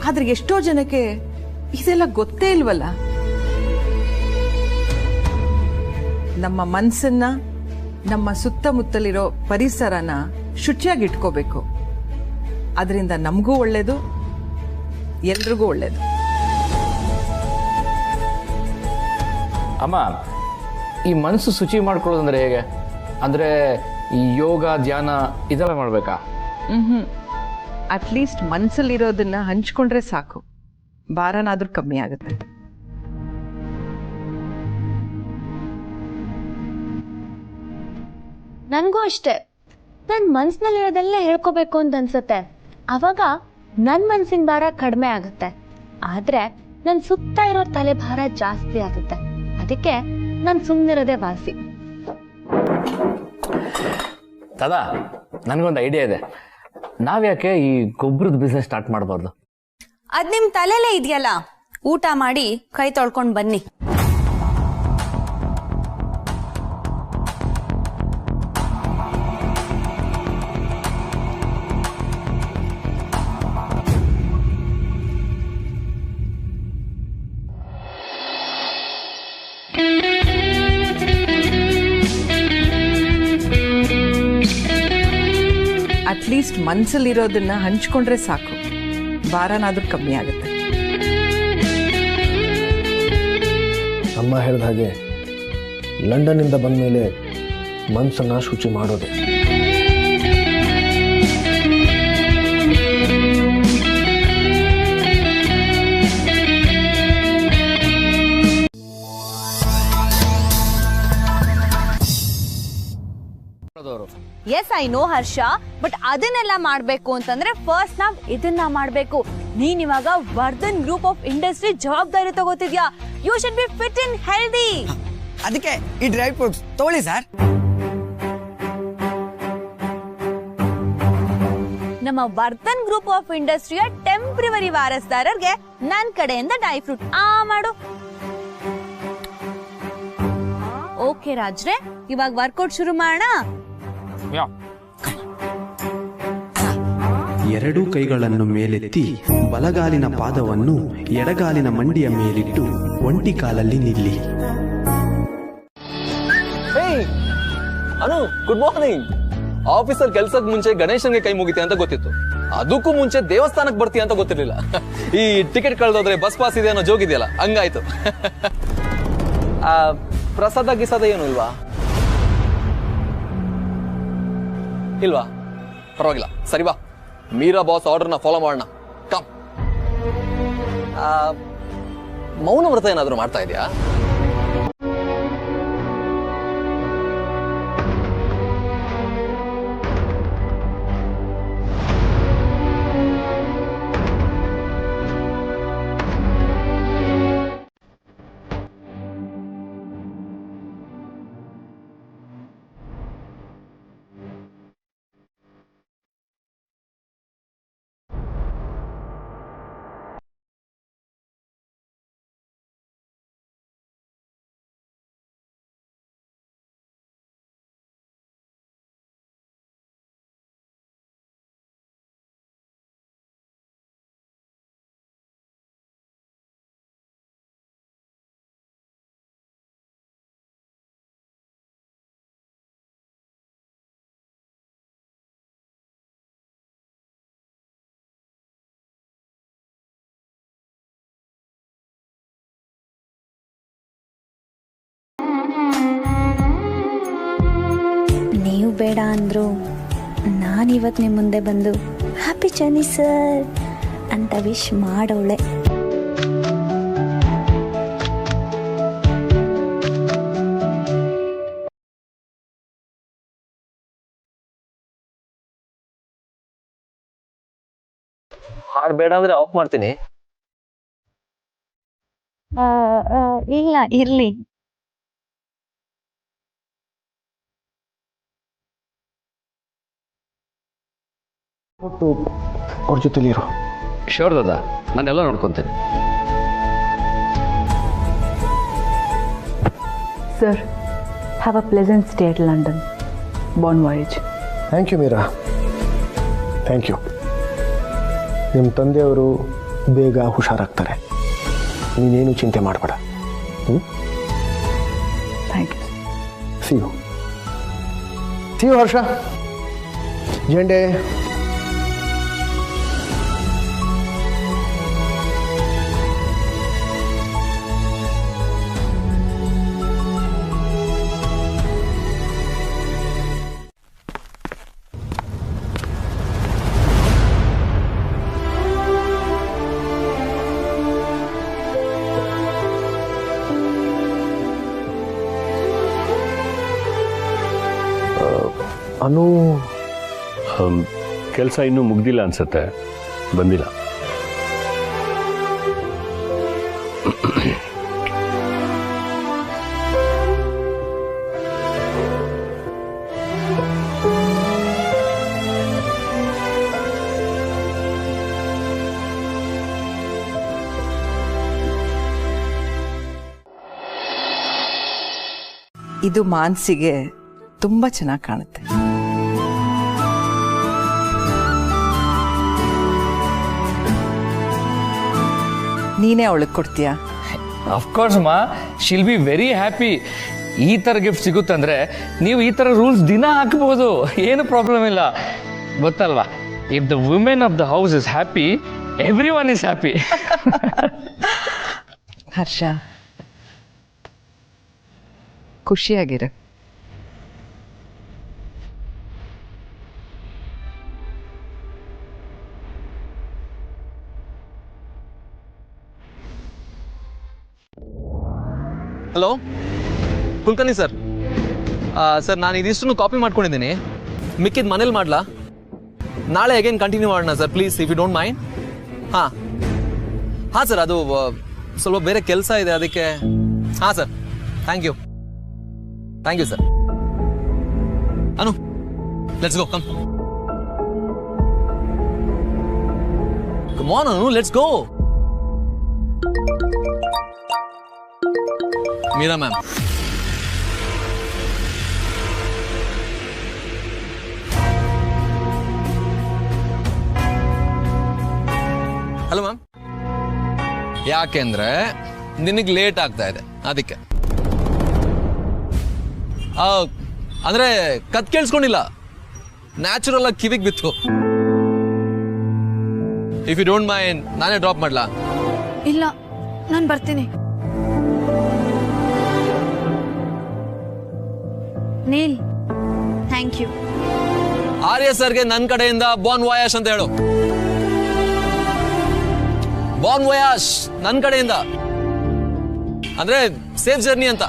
ಆದ್ರೆ ಎಷ್ಟೋ ಜನಕ್ಕೆ ಇದೆಲ್ಲ ಗೊತ್ತೇ ಇಲ್ವಲ್ಲ. ನಮ್ಮ ಮನಸ್ಸನ್ನ, ನಮ್ಮ ಸುತ್ತಮುತ್ತಲಿರೋ ಪರಿಸರನ ಶುಚಿಯಾಗಿ ಇಟ್ಕೋಬೇಕು. ಅದರಿಂದ ನಮಗೂ ಒಳ್ಳೇದು, ಎಲ್ರಿಗೂ ಒಳ್ಳೇದು. ಅಮ್ಮ, ಈ ಮನಸ್ಸು ಶುಚಿ ಮಾಡ್ಕೊಳ್ಳೋದಂದ್ರೆ ಹೇಗೆ? ಅಂದ್ರೆ ಈ ಯೋಗ, ಧ್ಯಾನ ಇದೆಲ್ಲ ಮಾಡ್ಬೇಕಾ? ಅಟ್ಲೀಸ್ಟ್ ಮನಸ್ಸಲ್ಲಿರೋದನ್ನ ಹಂಚ್ಕೊಂಡ್ರೆ ಸಾಕು, ಭಾರನಾದ್ರೂ ಕಮ್ಮಿ ಆಗುತ್ತೆ. ನನಗೂ ಅಷ್ಟೇ, ನನ್ನ ಮನ್ಸಿನಲ್ಲಿರೋದೆಲ್ಲ ಹೇಳ್ಕೋಬೇಕು ಅಂತ ಅನ್ಸುತ್ತೆ. ಅವಾಗ ನನ್ನ ಮನ್ಸಿನ ಭಾರ ಕಡಿಮೆ ಆಗುತ್ತೆ, ಆದ್ರೆ ನನ್ನ ಸುತ್ತ ಇರೋ ತಲೆ ಭಾರ ಜಾಸ್ತಿ ಆಗುತ್ತೆ. ಅದಕ್ಕೆ ನಾನು ಸುಮ್ಮನಿರೋದೇ ವಾಸಿ. ದಾದಾ, ನನಗೊಂದು ಐಡಿಯಾ ಇದೆ. ನಾವ್ಯಾಕೆ ಈ ಗೊಬ್ಬರದ ಬಿಸ್ನೆಸ್ ಸ್ಟಾರ್ಟ್ ಮಾಡಬಾರ್ದು? ಅದ್ ನಿಮ್ ತಲೆಲೇ ಇದೆಯಲ್ಲ, ಊಟ ಮಾಡಿ ಕೈ ತೊಳ್ಕೊಂಡ್ ಬನ್ನಿ. ಅಟ್ಲೀಸ್ಟ್ ಮನ್ಸಲ್ಲಿರೋದನ್ನ ಹಂಚ್ಕೊಂಡ್ರೆ ಸಾಕು, ಭಾರನಾದ್ರೂ ಕಮ್ಮಿ ಆಗುತ್ತೆ. ಅಮ್ಮ ಹೇಳಿದ ಹಾಗೆ ಲಂಡನ್ನಿಂದ ಬಂದ ಮೇಲೆ ಮನಸ್ಸನ್ನು ಶುಚಿ ಮಾಡೋದೆ. Yes I know Harsha, but ಅದನ್ನೆಲ್ಲ ಮಾಡ್ಬೇಕು ಅಂತಂದ್ರೆ ಫಸ್ಟ್ ನಾವ್ ಇದನ್ನ ಮಾಡ್ಬೇಕು. ನೀನ್ ಇವಾಗ ವರ್ಧನ್ ಗ್ರೂಪ್ ಆಫ್ ಇಂಡಸ್ಟ್ರಿ ಜವಾಬ್ದಾರಿ ತಗೋತಿದ್ಯಾ. You should be fit and healthy. ಅದಕ್ಕೆ ಈ ಡ್ರೈ ಫ್ರೂಟ್ಸ್ ತಗೊಳ್ಳಿ ಸರ್. ನಮ್ಮ ವರ್ಧನ್ ಗ್ರೂಪ್ ಆಫ್ ಇಂಡಸ್ಟ್ರಿಯ ಟೆಂಪ್ರವರಿ ವಾರಸ್ದಾರರಿಗೆ ನನ್ ಕಡೆಯಿಂದ ಡ್ರೈ ಫ್ರೂಟ್ ಮಾಡು. ಓಕೆ ರಾಜ್ರೆ, ಇವಾಗ ವರ್ಕೌಟ್ ಶುರು ಮಾಡೋಣ. ಎರಡೂ ಕೈಗಳನ್ನು ಮೇಲೆತ್ತಿ ಬಲಗಾಲಿನ ಪಾದವನ್ನು ಎಡಗಾಲಿನ ಮಂಡಿಯ ಮೇಲಿಟ್ಟು ಒಂಟಿ ಕಾಲಲ್ಲಿ ನಿಲ್ಲಿ. ಅನು, ಗುಡ್ ಮಾರ್ನಿಂಗ್. ಆಫೀಸಲ್ಲಿ ಕೆಲ್ಸಕ್ಕೆ ಮುಂಚೆ ಗಣೇಶನ್ಗೆ ಕೈ ಮುಗಿತೆ ಅಂತ ಗೊತ್ತಿತ್ತು, ಅದಕ್ಕೂ ಮುಂಚೆ ದೇವಸ್ಥಾನಕ್ಕೆ ಬರ್ತೀಯ ಅಂತ ಗೊತ್ತಿರ್ಲಿಲ್ಲ. ಈ ಟಿಕೆಟ್ ಕಳೆದೋದ್ರೆ ಬಸ್ ಪಾಸ್ ಇದೆ ಅನ್ನೋ ಜೋಗ್ ಇದೆಯಲ್ಲ, ಹಂಗಾಯ್ತು. ಪ್ರಸಾದ ಗಿಸಾದ ಏನು ಇಲ್ವಾ? ಇಲ್ವಾ? ಪರವಾಗಿಲ್ಲ, ಸರಿ ಬಾ, ಮೀರಾ ಬಾಸ್ ಆರ್ಡರ್ನ ಫಾಲೋ ಮಾಡೋಣ. ಕಮ್. ಮೌನ ವ್ರತ ಏನಾದರೂ ಮಾಡ್ತಾ ಇದೆಯಾ? ನೀವು ಬೇಡ ಅಂದ್ರು ನಾನಿವತ್ತು ನಿಮ್ಮ ಮುಂದೆ ಬಂದು ಹ್ಯಾಪಿ ಜರ್ನಿ ಸರ್ ಅಂತ ವಿಶ್ ಮಾಡೋಳೆ. ಹಾಡು ಬೇಡ ಅಂದ್ರೆ ಆಫ್ ಮಾಡ್ತೀನಿ. ಇಲ್ಲ ಇರ್ಲಿ. ಅವ್ರ ಜೊತೆಲಿ ಇರೋ. ಶೋರ್ ದಾದಾ, ನಾನೆಲ್ಲ ನೋಡ್ಕೊತೇನೆ. Sir, have a pleasant stay at London. Bon voyage. Thank you Meera, thank you. ನಿಮ್ಮ ತಂದೆಯವರು ಬೇಗ ಹುಷಾರಾಗ್ತಾರೆ, ನೀನೇನು ಚಿಂತೆ ಮಾಡಬೇಡ. Thank you. See you Harsha. ಜೆಂಡೆ. ಅನು, ಕೆಲಸ ಇನ್ನೂ ಮುಗ್ದಿಲ್ಲ ಅನ್ಸತ್ತೆ, ಬಂದಿಲ್ಲ. ಇದು ಮಾನ್ಸಿಗೆ ತುಂಬಾ ಚೆನ್ನಾಗಿ ಕಾಣುತ್ತೆ. ನೀನೇ ಅವಳಿಗೆ ಕೊಡ್ತೀಯಾ? ಅಫ್ಕೋರ್ಸ್ ಮಾ, ಶಿಲ್ ಬಿ ವೆರಿ ಹ್ಯಾಪಿ. ಈ ಥರ ಗಿಫ್ಟ್ ಸಿಗುತ್ತಂದ್ರೆ ನೀವು ಈ ಥರ ರೂಲ್ಸ್ ದಿನ ಹಾಕ್ಬೋದು, ಏನು ಪ್ರಾಬ್ಲಮ್ ಇಲ್ಲ. ಗೊತ್ತಲ್ವಾ, if the women of the house is happy, everyone is happy. Harsha, ಖುಷಿಯಾಗಿರು. Hello Kulkarni sir. ಸರ್ ನಾನು ಇದಿಷ್ಟು ಕಾಪಿ ಮಾಡ್ಕೊಂಡಿದ್ದೀನಿ, ಮಿಕ್ಕಿದ ಮನೇಲಿ ಮಾಡ್ಲಾ? ನಾಳೆ ಅಗೇನ್ ಕಂಟಿನ್ಯೂ ಮಾಡೋಣ sir, please, if you don't mind. ಹಾಂ ಹಾಂ ಸರ್, ಅದು ಸ್ವಲ್ಪ ಬೇರೆ ಕೆಲಸ ಇದೆ ಅದಕ್ಕೆ. ಹಾಂ sir, thank you sir. Anu, let's go, come on Anu, let's go. Meera ma'am, hello ma'am. ಯಾಕೆಂದ್ರೆ ನಿನಗೆ ಲೇಟ್ ಆಗ್ತಾ ಇದೆ ಅದಕ್ಕೆ. ಅಂದ್ರೆ ಕತ್ ಕೇಳಿಸ್ಕೊಂಡಿಲ್ಲ, ನ್ಯಾಚುರಲ್ ಆಗಿ ಕಿವಿಗೆ ಬಿತ್ತು. ಇಫ್ ಯು ಡೋಂಟ್ ಮೈಂಡ್ ನಾನೇ ಡ್ರಾಪ್ ಮಾಡ್ಲಾ? ಇಲ್ಲ, ನಾನು ಬರ್ತೀನಿ. Neel, thank you. ಆರ್ಯ ಸರ್ಗೆ ನನ್ನ ಕಡೆಯಿಂದ ಬಾನ್ ವಾಯಾಶ್ ಅಂತ ಹೇಳು. ಬಾನ್ ವಾಯಾಶ್ ನನ್ನ ಕಡೆಯಿಂದ, ಅಂದ್ರೆ ಸೇಫ್ ಜರ್ನಿ ಅಂತ.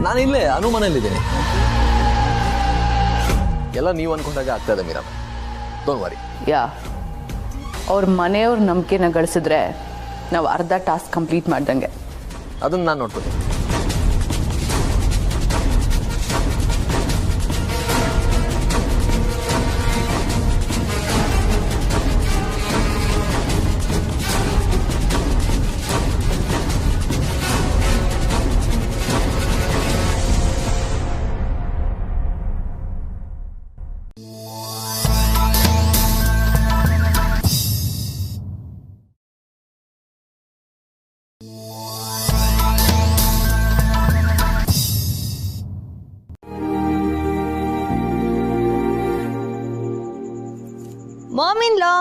ನಾನು ಇಲ್ಲೇ ಅನು ಮನೆಯಲ್ಲಿದ್ದೀನಿ. ಎಲ್ಲ ನೀವು ಅನ್ಕೊಂಡಾಗ ಆಗ್ತಾ ಇದೆ ಮೀರಾ, ಡೋಂಟ್ ವರಿ. ಯಾ, ಅವ್ರ ಮನೆಯವ್ರ ನಂಬಿಕೆನ ಗಳಿಸಿದ್ರೆ ನಾವು ಅರ್ಧ ಟಾಸ್ಕ್ ಕಂಪ್ಲೀಟ್ ಮಾಡ್ದಂಗೆ. ಅದನ್ನ ನಾನು ನೋಡ್ತೀನಿ. ಮಾಮಿನ್-ಲಾ,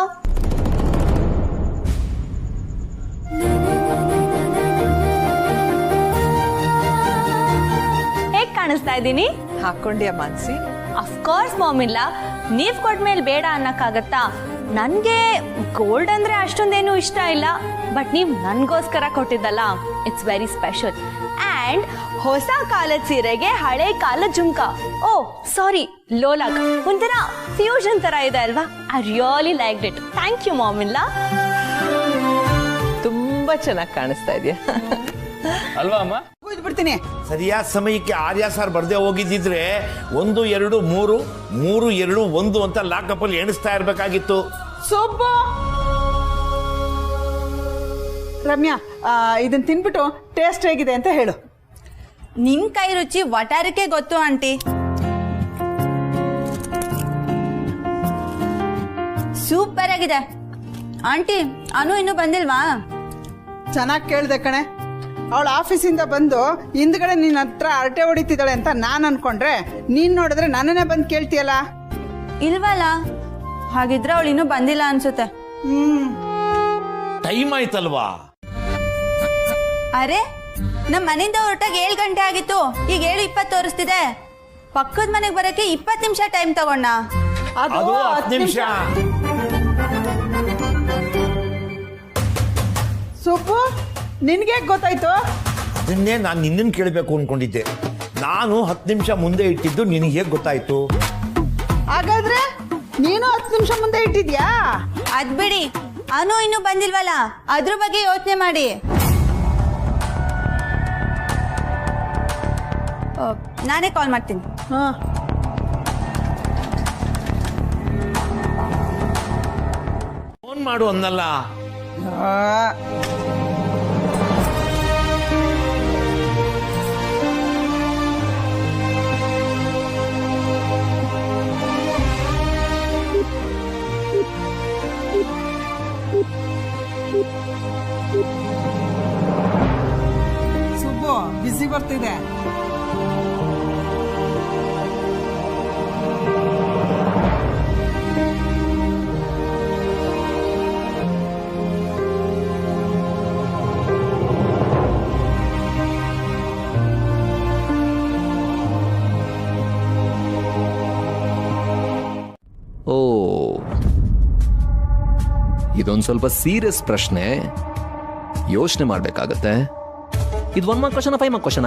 ಹೇಗ್ ಕಾಣಿಸ್ತಾ ಇದ್ದೀನಿ? ಹಾಕೊಂಡ್ಯಾ ಮಾನ್ಸಿ? ಅಫ್ಕೋರ್ಸ್ ಮಾಮಿನ್-ಲಾ, ನೀವ್ ಕೊಟ್ಮೇಲೆ ಬೇಡ ಅನ್ನಕ್ಕಾಗತ್ತಾ? ನನ್ಗೆ ಗೋಲ್ಡ್ ಅಂದ್ರೆ ಅಷ್ಟೊಂದೇನು ಇಷ್ಟ ಇಲ್ಲ, ಬಟ್ ನೀವ್ ನನ್ಗೋಸ್ಕರ ಕೊಟ್ಟಿದ್ದಲ್ಲ, ಇಟ್ಸ್ ವೆರಿ ಸ್ಪೆಷಲ್. ಅಂಡ್ ಹೊಸ ಕಾಲದ ಸೀರೆಗೆ ಹಳೆ ಕಾಲದ ಜುಮ್ಕ, ಓ ಸಾರಿ, ಲೋಲಾಕ್, ಒಂಥರ ಫ್ಯೂಷನ್ ತರ ಇದೆ ಅಲ್ವಾ? I really like it. Thank you mom in law. ತುಂಬಾ ಚೆನ್ನಾಗಿ ಕಾಣಿಸ್ತಾ ಇದೆಯಾ ಅಲ್ವಾ ಅಮ್ಮ? ಬಿಡ್ತೀನಿ. ಸರಿಯಾದ ಸಮಯಕ್ಕೆ ಆರ್ಯ ಸರ್ ಬರ್ದೇ ಹೋಗಿದ್ದಿದ್ರೆ 1 2 3 3 2 1 ಅಂತ ಲಾಕಪ್ ಅಲ್ಲಿ ಎಣಿಸ್ತಾ ಇರ್ಬೇಕಾಗಿತ್ತು. ಸೊಬ್ಬು ರಮ್ಯಾ, ಇದನ್ನ ತಿನ್ಬಿಟ್ಟು ಟೇಸ್ಟ್ ಹೇಗಿದೆ ಅಂತ ಹೇಳು. ನಿಮ್ ಕೈ ರುಚಿ ವಟಾರಕ್ಕೆ ಗೊತ್ತು ಆಂಟಿ. ಸೂಪರ್ ಆಗಿದೆ ಆಂಟಿ. ಅನು ಇನ್ನೂ ಬಂದಿಲ್ವಾ? ಚೆನ್ನಾಗಿ ಕೇಳ್ದೆ ಕಣೆ. ಅವಳು ಆಫೀಸಿಂದ ಬಂದು ಹಿಂದ್ಗಡೆ ನಿನ್ನ ಹತ್ರ ಅರಟೆ ಹೊಡಿತಿದ್ದಾಳೆ ಅಂತ ನಾನು ಅನ್ಕೊಂಡ್ರೆ, ನೀನ್ ನೋಡಿದ್ರೆ ನನ್ನನ್ನೇ ಬಂದು ಕೇಳ್ತೀಯಲ್ಲ. ಇಲ್ವಲ್ಲ, ಹಾಗಿದ್ರೆ ಅವಳು ಇನ್ನೂ ಬಂದಿಲ್ಲ ಅನ್ಸುತ್ತೆ. ಟೈಮ್ ಆಯ್ತಲ್ವಾ? ಅರೆ, ನಮ್ ಮನೆಯಿಂದ ಹೊರಟಾಗ 7 ಗಂಟೆ ಆಗಿತ್ತು, ಈಗ 7:20 ತೋರಿಸ್ತಿದೆ. ಪಕ್ಕದ ಮನೆಗೆ ಬರಕ್ಕೆ 20 ನಿಮಿಷ ಟೈಮ್ ತಗೊಂಡ. ಅದು 10 ನಿಮಿಷ. ಸೂಪು, ನಿನ್ಗೆ ಗೊತ್ತಾಯ್ತು? ಅದನ್ನೇ ನಾನು ನಿನ್ನನ್ನು ಕೇಳಬೇಕು ಅನ್ಕೊಂಡಿದ್ದೆ. ನಾನು 10 ನಿಮಿಷ ಮುಂದೆ ಇಟ್ಟಿದ್ದು ನಿನಗೆ ಹೇಗೆ ಗೊತ್ತಾಯ್ತು? ಹಾಗಾದ್ರೆ ನೀನು 10 ನಿಮಿಷ ಮುಂದೆ ಇಟ್ಟಿದ್ಯಾ? ಅದ್ ಬಿಡಿ, ಅನು ಇನ್ನೂ ಬಂದಿಲ್ವಲ್ಲ, ಅದ್ರ ಬಗ್ಗೆ ಯೋಚನೆ ಮಾಡಿ. ನಾನೇ ಕಾಲ್ ಮಾಡ್ತೀನಿ. ಫೋನ್ ಮಾಡು ಅನ್ನಲ್ಲ. ಸುಬ್ಬು ಬಿಸಿ ಬರ್ತಿದೆ. ಓ, ಇದೊಂದು ಸ್ವಲ್ಪ ಸೀರಿಯಸ್ ಪ್ರಶ್ನೆ, ಯೋಚನೆ ಮಾಡ್ಬೇಕಾಗತ್ತೆ. ಇದು 1 ಮಾರ್ಕ್ ಕ್ವಶನ 5 ಮಾರ್ಕ್ ಕ್ವಶನ?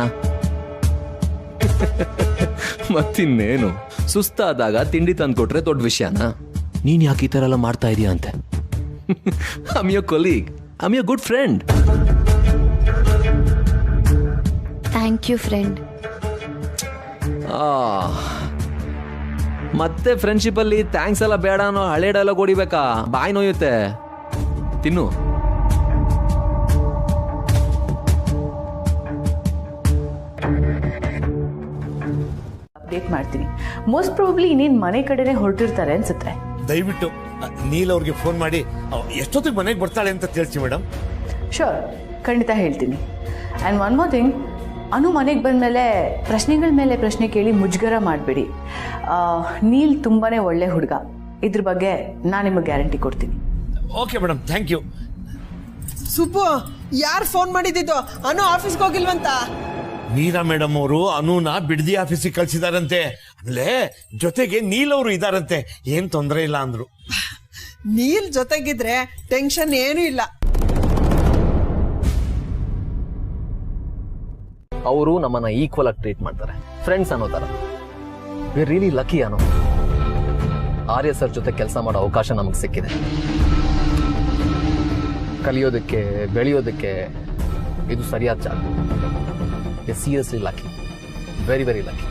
ಮತ್ತಿನ್ನೇನು, ಸುಸ್ತಾದಾಗ ತಿಂಡಿ ತಂದ್ಕೊಟ್ರೆ ದೊಡ್ಡ ವಿಷಯನಾ? ನೀನ್ ಯಾಕೆ ಈ ತರ ಎಲ್ಲ ಮಾಡ್ತಾ ಇದೀಯ ಅಂತೆ. I am your colleague, I am your good friend. Thank you friend. ಮತ್ತೆ ಫ್ರೆಂಡ್ಶಿಪ್ ಅಲ್ಲಿ ಥ್ಯಾಂಕ್ಸ್ ಎಲ್ಲ ಬೇಡ ಅನ್ನೋ ಹಳೆ ಡೈಲಾಗ್ ಹೊಡಿಬೇಕಾ? ಬಾಯಿ ನೋಯುತ್ತೆ. ತಿನ್ನು. ಅಪ್ಡೇಟ್ ಮಾಡ್ತೀನಿ. ಮೋಸ್ಟ್ ಪ್ರಾಬಬ್ಲಿ ಇನ್ನೇನು ಮನೆ ಕಡೆನೆ ಹೊರಟಿರ್ತಾರೆ ಅನ್ಸುತ್ತೆ. ದಯವಿಟ್ಟು ನೀಲ್ ಅವ್ರಿಗೆ ಫೋನ್ ಮಾಡಿ ಎಷ್ಟೊತ್ತಿಗೆ ಮನೆಗೆ ಬರ್ತಾಳೆ ಅಂತ ತಿಳಿಸಿ ಮೇಡಮ್. ಶೋರ್, ಖಂಡಿತ ಹೇಳ್ತೀನಿ. ಆ್ಯಂಡ್ ಒನ್ ಮೋರ್ ಥಿಂಗ್, ಅನು ಮನೆಗೆ ಬಂದಮೇಲೆ ಪ್ರಶ್ನೆಗಳ ಮೇಲೆ ಪ್ರಶ್ನೆ ಕೇಳಿ ಮುಜುಗರ ಮಾಡಬೇಡಿ. ನೀಲ್ ತುಂಬಾ ಒಳ್ಳೆ ಹುಡುಗ, ಇದ್ರ ಬಗ್ಗೆ ನಾನು ನಿಮಗೆ ಗ್ಯಾರಂಟಿ ಕೊಡ್ತೀನಿ. Okay madam, thank you. Subbu, ಯಾರು ಫೋನ್ ಮಾಡಿದ್ದು? ಅನು ಆಫೀಸ್ಗೆ ಹೋಗಿಲ್ವಂತ? ಮೀರಾ ಮೇಡಮ್ ಅವರು ಅನುನ ಬಿಡದಿ ಆಫೀಸಿಗೆ ಕಳ್ಸಿದಾರಂತೆ. ಅಲ್ಲೇ ಜೊತೆಗೆ ನೀಲ್ ಅವರು ಇದಾರಂತೆ. ಏನ್ ತೊಂದರೆ ಇಲ್ಲ ಅಂದ್ರು. ನೀಲ್ ಜೊತೆಗಿದ್ರೆ ಟೆನ್ಷನ್ ಏನೂ ಇಲ್ಲ. ಅವರು ನಮ್ಮನ್ನ ಈಕ್ವಲ್ ಆಗಿ ಟ್ರೀಟ್ ಮಾಡ್ತಾರೆ, ಫ್ರೆಂಡ್ಸ್ ಅನ್ನೋ ತರ. ವಿ ರಿಯಲಿ ಲಕ್ಕಿ ಅನ್ನೋ. ಆರ್ಯ ಸರ್ ಜೊತೆ ಕೆಲಸ ಮಾಡೋ ಅವಕಾಶ ನಮಗೆ ಸಿಕ್ಕಿದೆ. ಕಲಿಯೋದಕ್ಕೆ, ಬೆಳೆಯೋದಕ್ಕೆ ಇದು ಸರಿಯಾದ ಜಾಗ. Seriously lucky, very very lucky.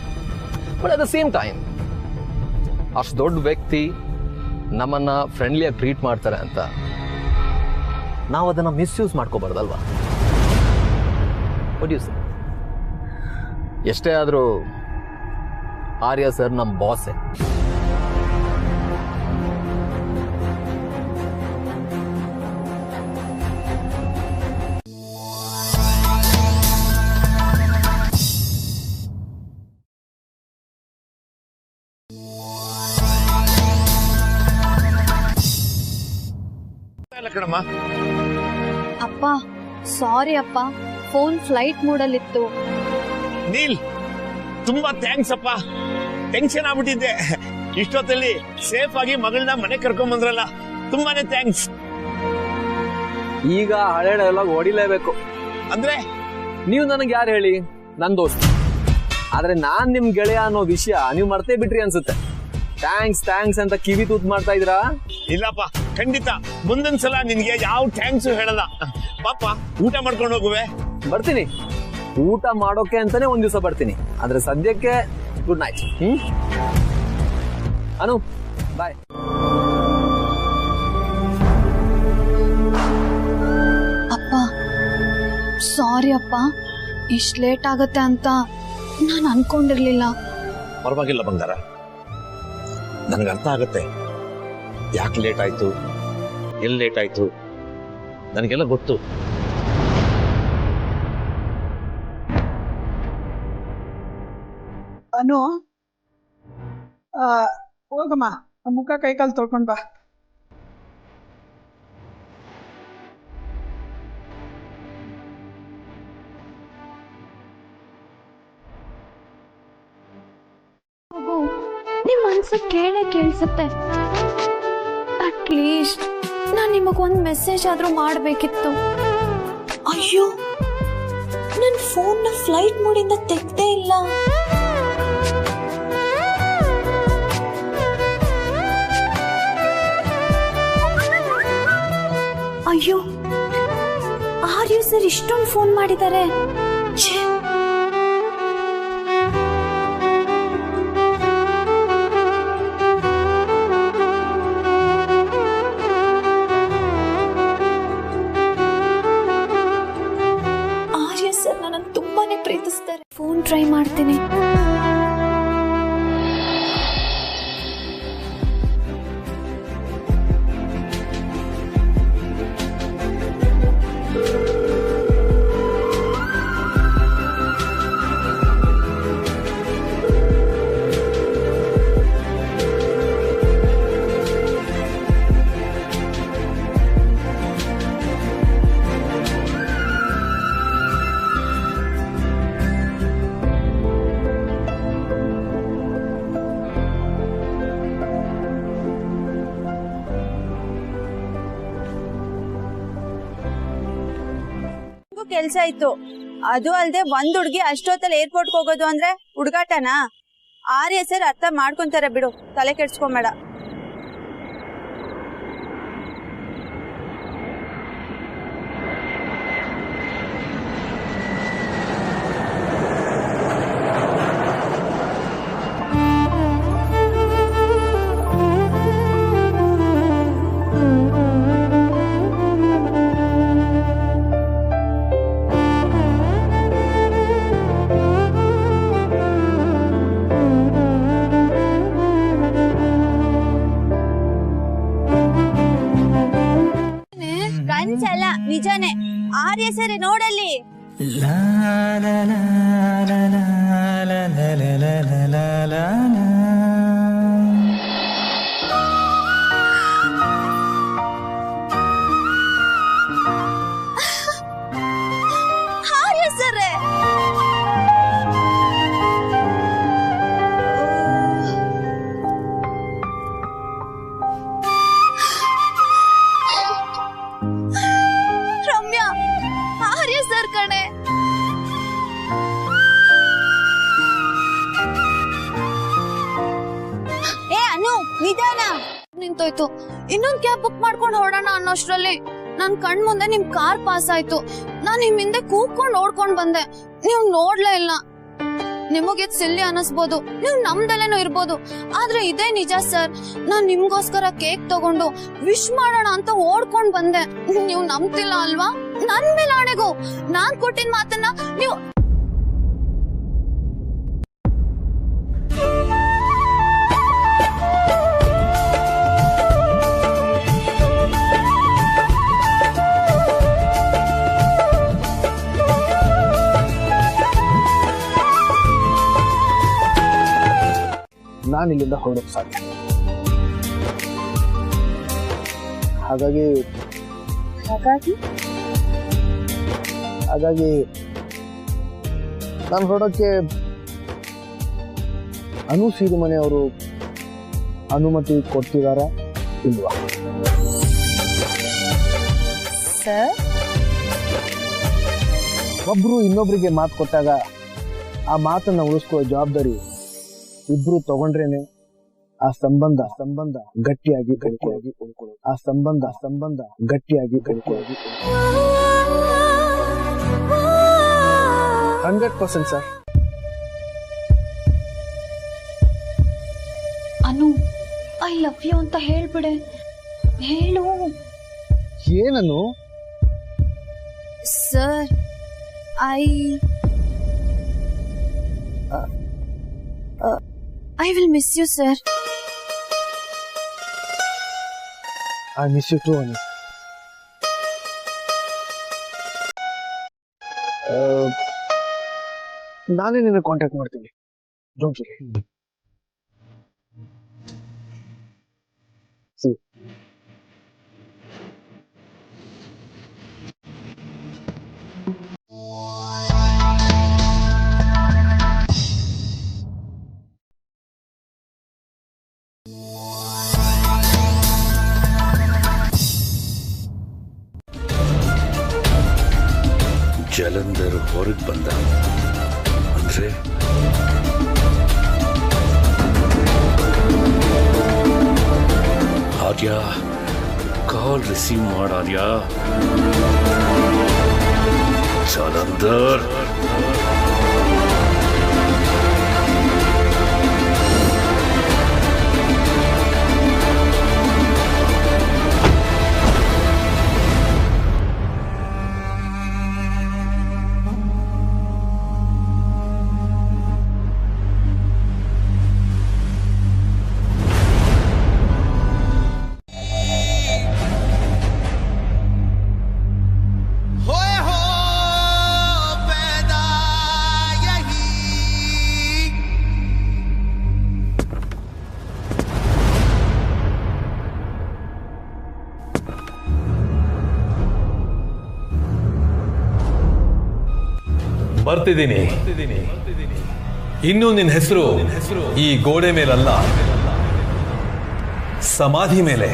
But at the same time ಅಷ್ಟು ದೊಡ್ಡ ವ್ಯಕ್ತಿ ನಮ್ಮನ್ನ ಫ್ರೆಂಡ್ಲಿಯಾಗಿ ಟ್ರೀಟ್ ಮಾಡ್ತಾರೆ ಅಂತ ನಾವು ಅದನ್ನ ಮಿಸ್ಯೂಸ್ ಮಾಡ್ಕೋಬಾರ್ದಲ್ವಾ? What you say? ಎಷ್ಟೇ ಆದರೂ ಆರ್ಯ ಸರ್ ನಮ್ಮ ಬಾಸೇ. ಅಪ್ಪ ಸಾರಿ ಅಪ್ಪ, ಫೋನ್ ಫ್ಲೈಟ್ ಮೋಡಲ್ಲಿತ್ತು. ನೀಲ್, ತುಂಬಾ ಥ್ಯಾಂಕ್ಸ್ ಅಪ್ಪ. ಟೆನ್ಷನ್ ಆಗ್ಬಿಟ್ಟಿದ್ದೆ. ಇಷ್ಟೊತ್ತಲ್ಲಿ ಸೇಫ್ ಆಗಿ ಮಗಳನ್ನ ಮನೆ ಕರ್ಕೊಂಡ್ ಬಂದ್ರಲ್ಲ, ತುಂಬಾನೇ ಥ್ಯಾಂಕ್ಸ್. ಈಗ ಹಳೆ ಡೈಲಾಗ್ ಹೊಡಿಲೇಬೇಕು. ಅಂದ್ರೆ ನೀವು ನನಗೆ ಯಾರು ಹೇಳಿ? ನನ್ ದೋಸ್ತ್. ಆದ್ರೆ ನಾನ್ ನಿಮ್ ಗೆಳೆಯ ಅನ್ನೋ ವಿಷಯ ನೀವು ಮರ್ತೇ ಬಿಟ್ರಿ ಅನ್ಸುತ್ತೆ. ಥ್ಯಾಂಕ್ಸ್ ಥ್ಯಾಂಕ್ಸ್ ಅಂತ ಕಿವಿ ತೂತ್ ಮಾಡ್ತಾ ಇದ್ರಾ? ಇಲ್ಲಪ್ಪ, ಖಂಡಿತ ಮುಂದೊಂದ್ಸಲ ನಿನ್ಗೆ ಯಾವ ಥ್ಯಾಂಕ್ಸ್ ಹೇಳಲ್ಲ. ಪಾಪ, ಊಟ ಮಾಡ್ಕೊಂಡು ಹೋಗುವೆ. ಬರ್ತೀನಿ, ಊಟ ಮಾಡೋಕೆ ಅಂತಾನೆ ಒಂದ್ ದಿವಸ ಬರ್ತೀನಿ. ಆದ್ರೆ ಸದ್ಯಕ್ಕೆ ಗುಡ್ ನೈಟ್. ಅನು, ಬಾಯ್. ಅಪ್ಪ ಸಾರಿ ಅಪ್ಪ, ಇಷ್ಟು ಲೇಟ್ ಆಗತ್ತೆ ಅಂತ ನಾನು ಅನ್ಕೊಂಡಿರ್ಲಿಲ್ಲ. ಪರವಾಗಿಲ್ಲ ಬಂಗಾರ, ನನಗೆ ಅರ್ಥ ಆಗತ್ತೆ ಯಾಕೆ ಲೇಟ್ ಆಯ್ತು, ಎಲ್ಲಿ ಲೇಟ್ ಆಯ್ತು, ನನಗೆಲ್ಲ ಗೊತ್ತು. ಅನು, ಹೋಗಮ್ಮ, ಮುಖ ಕೈಕಾಲು ತೊಳ್ಕೊಂಡ್ ಬಾ. ನಿಮ್ ಮನ್ಸು ಕೇಳಿಸುತ್ತೆ. ಅಟ್ಲೀಸ್ಟ್ ನಾನ್ ನಿಮಗೊಂದ್ ಮೆಸೇಜ್ ಆದ್ರೂ ಮಾಡ್ಬೇಕಿತ್ತು. ಅಯ್ಯೋ, ನನ್ ಫೋನ್ ನ ಫ್ಲೈಟ್ ಮೋಡಿಂದ ತೆಗ್ದೇ ಇಲ್ಲ. ಅಯ್ಯೋ, ಆರ್ಯ ಸರ್ ಇಷ್ಟೊಂದು ಫೋನ್ ಮಾಡಿದ್ದಾರೆ. ಆರ್ಯ ಸರ್ ನನ್ನ ತುಂಬಾನೇ ಪ್ರೀತಿಸ್ತಾರೆ. ಫೋನ್ ಟ್ರೈ ಮಾಡ್ತೀನಿ. ವರ್ಷಕ್ಕೂ ಕೆಲ್ಸ ಇತ್ತು. ಅದು ಅಲ್ದೆ ಒಂದ್ ಹುಡ್ಗಿ ಅಷ್ಟೊತ್ತಲ್ಲಿ ಏರ್ಪೋರ್ಟ್ಗೆ ಹೋಗೋದು ಅಂದ್ರೆ ಹುಡುಗಾಟನಾ? ಆರ್ಯ ಸರ್ ಅರ್ಥ ಮಾಡ್ಕೊಂತಾರೆ ಬಿಡು, ತಲೆ ಕೆಡ್ಸ್ಕೊಂಬೇಡ. ಕನ್ಸಲ್ಲ, ನಿಜಾನೇ. ಆರ್ಯ ಸರಿ ನೋಡಲ್ಲಿ. ಆರ್ಯ ಸರ್ ರಮ್ಯಾ, ಆರ್ಯ ಸರ್ ಕಣೆ. ಏ ಅನು, ನಿಧಾನ. ನಿಂತೋಯ್ತು. ಇನ್ನೊಂದ್ ಕ್ಯಾಬ್ ಬುಕ್ ಮಾಡ್ಕೊಂಡು ಹೊರಡೋಣ ಅನ್ನೋಷ್ಟ್ರಲ್ಲಿ ನನ್ ಕಣ್ ಮುಂದೆ ನಿಮ್ ಕಾರ್ ಪಾಸ್ ಆಯ್ತು. ನಾನ್ ನಿಮ್ ಹಿಂದೆ ಕೂತ್ಕೊಂಡು ಓಡ್ಕೊಂಡ್ ಬಂದೆ. ನೀವ್ ನೋಡ್ಲೇ ಇಲ್ಲ. ನಿಮಗಿದ್ ಸಿಲ್ಲಿ ಅನಿಸ್ಬೋದು, ನೀವ್ ನಮ್ದಲ್ಲೇನೋ ಇರ್ಬೋದು, ಆದ್ರೆ ಇದೇ ನಿಜ ಸರ್. ನಾನ್ ನಿಮ್ಗೋಸ್ಕರ ಕೇಕ್ ತಗೊಂಡು ವಿಶ್ ಮಾಡೋಣ ಅಂತ ಓಡ್ಕೊಂಡ್ ಬಂದೆ. ನೀವ್ ನಂಬ್ತಿಲ್ಲ ಅಲ್ವಾ? ನನ್ ಮೇಲೆ ಆಣೆಗೂ ನಾನ್ ಕೊಟ್ಟಿದ್ ಮಾತನ್ನ ನೀವು ನಾನು ಇಲ್ಲಿಂದ ಹೊರಡೋಕೆ ಸಾಧ್ಯ. ಹಾಗಾಗಿ ನಾನು ಹೊರಡೋಕ್ಕೆ ಅನು ಸಿರಿಮನೆ ಅವರು ಅನುಮತಿ ಕೊಡ್ತಿದಾರಾ ಇಲ್ವಾ? ಸರ್, ಒಬ್ರು ಇನ್ನೊಬ್ರಿಗೆ ಮಾತು ಕೊಟ್ಟಾಗ ಆ ಮಾತನ್ನ ಉಳಿಸ್ಕೊಳ್ಳೋ ಜವಾಬ್ದಾರಿ ಇಬ್ರು ತಗೊಂಡ್ರೇನೆ ಆ ಸಂಬಂಧ ಗಟ್ಟಿಯಾಗಿ ಉಳ್ಕೊಳ್ಳೋದು. ಆ ಸಂಬಂಧ ಗಟ್ಟಿಯಾಗಿ ಉಳ್ಕೊಳ್ಳೋದು. 100% sir. Anu, I love you ಅಂತ ಹೇಳ್ಬಿಡೆ. ಹೇಳು. ಏನನು? Sir, I will miss you, sir. I miss you too, Anu. ನಾನೇ ನಿನ್ನ ಕಾಂಟ್ಯಾಕ್ಟ್ ಮಾಡ್ತೀನಿ. Don't worry. See you. Jalandhar ಹೊರಗೆ ಬಂದ ಅಂದ್ರೆ ಆರ್ಯ ಕಾಲ್ ರಿಸೀವ್ ಮಾಡಾರ್ಯ. ಜಲಂಧರ್ ಬರ್ತಿದ್ದೀನಿ. ಇನ್ನು ನಿನ್ನ ಹೆಸರು ಈ ಗೋಡೆ ಮೇಲಲ್ಲ, ಸಮಾಧಿ ಮೇಲೆ.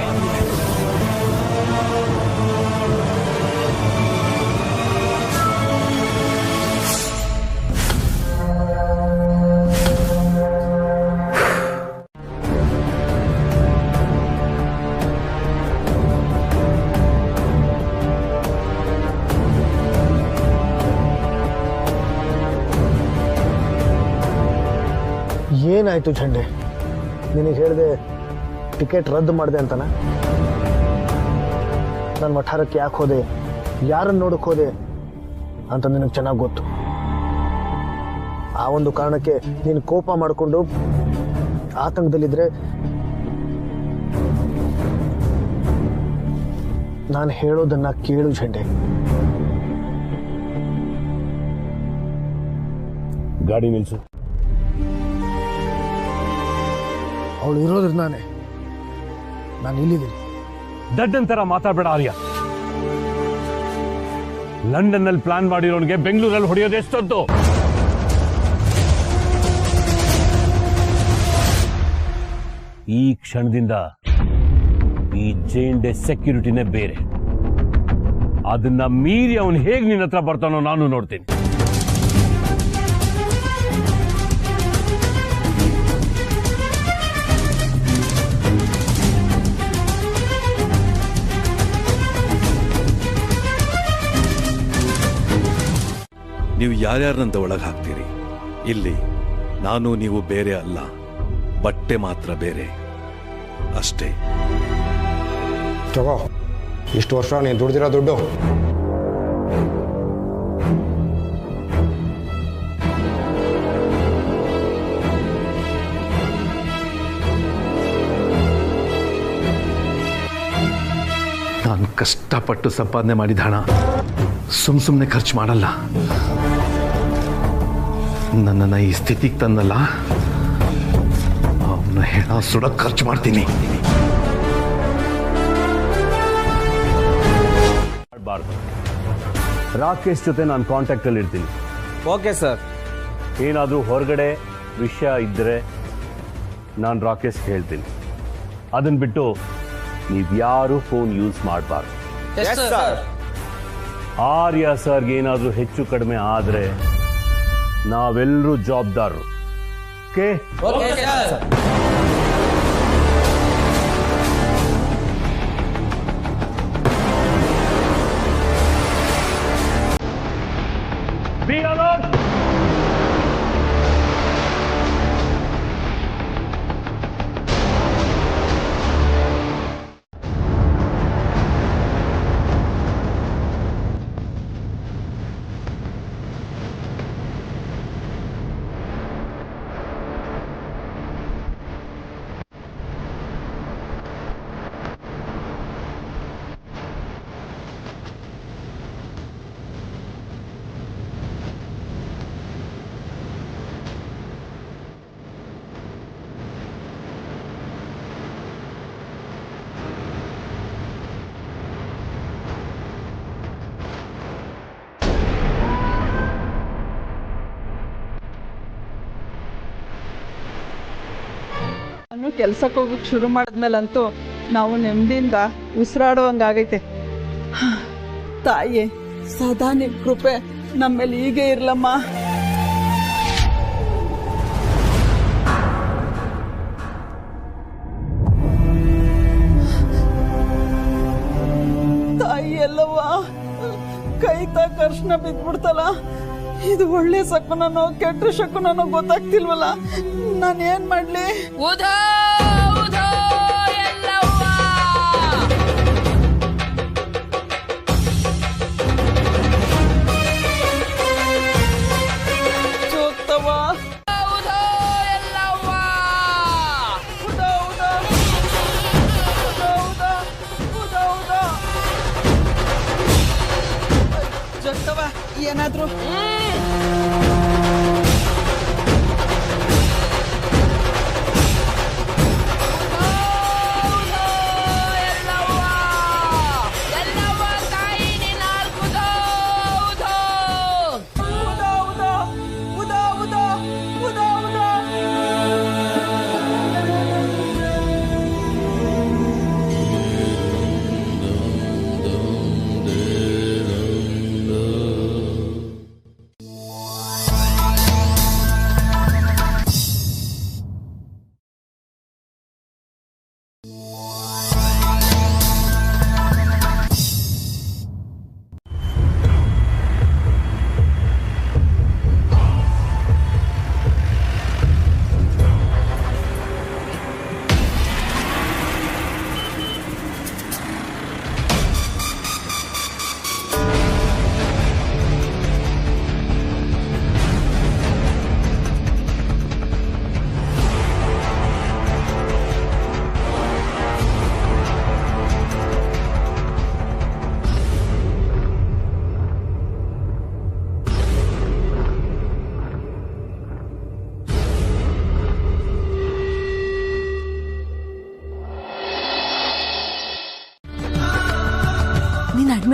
ಏನಾಯ್ತು ಝಂಡೆ? ನಿನಗೆ ಹೇಳಿದೆ ಟಿಕೆಟ್ ರದ್ದು ಮಾಡಿದೆ ಅಂತನ? ನನ್ನ ವಠಾರಕ್ಕೆ ಯಾಕೆ ಹೋದೆ, ಯಾರನ್ನು ನೋಡಕ್ಕೆ ಹೋದೆ ಅಂತ ನಿನಗೆ ಚೆನ್ನಾಗಿ ಗೊತ್ತು. ಆ ಒಂದು ಕಾರಣಕ್ಕೆ ನೀನು ಕೋಪ ಮಾಡಿಕೊಂಡು ಆತಂಕದಲ್ಲಿದ್ರೆ ನಾನು ಹೇಳೋದನ್ನ ಕೇಳು ಝಂಡೆ. ಗಾಡಿ ನಿಲ್ಸು. ಅವಳು ಇರೋದ್ರಿಂದಾನೆ ನಾನು ಇಲ್ಲಿದ್ದೀನಿ. ದಡ್ಡನ್ ತರ ಮಾತಾಡ್ಬೇಡ ಆರ್ಯ. ಲಂಡನ್ ನಲ್ಲಿ ಪ್ಲಾನ್ ಮಾಡಿರೋನ್ಗೆ ಬೆಂಗಳೂರಲ್ಲಿ ಹೊಡೆಯೋದು ಎಷ್ಟೊತ್ತು? ಈ ಕ್ಷಣದಿಂದ ಈ ಜೈಂಡೆ ಸೆಕ್ಯೂರಿಟಿನೇ ಬೇರೆ. ಅದನ್ನ ಮೀರಿ ಅವನು ಹೇಗೆ ನಿನ್ನ ಹತ್ರ ಬರ್ತಾನೋ ನಾನು ನೋಡ್ತೀನಿ. ನೀವು ಯಾರ್ಯಾರನ್ನಂತ ಒಳಗೆ ಹಾಕ್ತೀರಿ. ಇಲ್ಲಿ ನಾನು ನೀವು ಬೇರೆ ಅಲ್ಲ, ಬಟ್ಟೆ ಮಾತ್ರ ಬೇರೆ ಅಷ್ಟೇ. ತಗೋ, ಇಷ್ಟು ವರ್ಷ ನೀನು ದುಡ್ದಿರೋ ದುಡ್ಡು. ನಾನು ಕಷ್ಟಪಟ್ಟು ಸಂಪಾದನೆ ಮಾಡಿದ ಹಣ ಸುಮ್ಮನೆ ಖರ್ಚು ಮಾಡಲ್ಲ. ನನ್ನನ್ನು ಈ ಸ್ಥಿತಿಗೆ ತಂದಲ್ಲ, ಅವನ ಹೆಣ ಸುಡಕ್ಕೆ ಖರ್ಚು ಮಾಡ್ತೀನಿ. ರಾಕೇಶ್ ಜೊತೆ ನಾನು ಕಾಂಟ್ಯಾಕ್ಟ್ ಅಲ್ಲಿ ಇರ್ತೀನಿ. Okay sir. ಏನಾದರೂ ಹೊರಗಡೆ ವಿಷಯ ಇದ್ದರೆ ನಾನು ರಾಕೇಶ್ ಹೇಳ್ತೀನಿ. ಅದನ್ನ ಬಿಟ್ಟು ನೀವ್ಯಾರು ಫೋನ್ ಯೂಸ್ ಮಾಡಬಾರ್ದು. ಆರ್ಯ ಸರ್ಗೆ ಏನಾದರೂ ಹೆಚ್ಚು ಕಡಿಮೆ ಆದರೆ ನಾವೆಲ್ಲರೂ ಜವಾಬ್ದಾರರು. ಓಕೆ? Be alert! ನಾನು ಕೆಲ್ಸಕ್ಕೆ ಹೋಗಕ್ಕೆ ಶುರು ಮಾಡಿದ್ಮೇಲಂತೂ ನಾವು ನೆಮ್ಮದಿಯಿಂದ ಉಸಿರಾಡುವಂಗಾಗೈತೆ. ತಾಯಿ, ಸದಾ ನಿಮ್ ಕೃಪೆ ನಮ್ಮೇಲೆ ಹೀಗೆ ಇರ್ಲಮ್ಮ. ತಾಯಿ ಎಲ್ಲವ್ವ ಕೈ ಕರ್ಷಣ ಬಿದ್ಬಿಡ್ತಲ್ಲ. ಇದು ಒಳ್ಳೆ ಶಕುನನೋ ಕೆಟ್ಟ ಶಕುನನೋ ಗೊತ್ತಾಗ್ತಿಲ್ವಲ್ಲ. ನಾನೇನ್ ಮಾಡ್ಲಿ? ಏನಾದ್ರು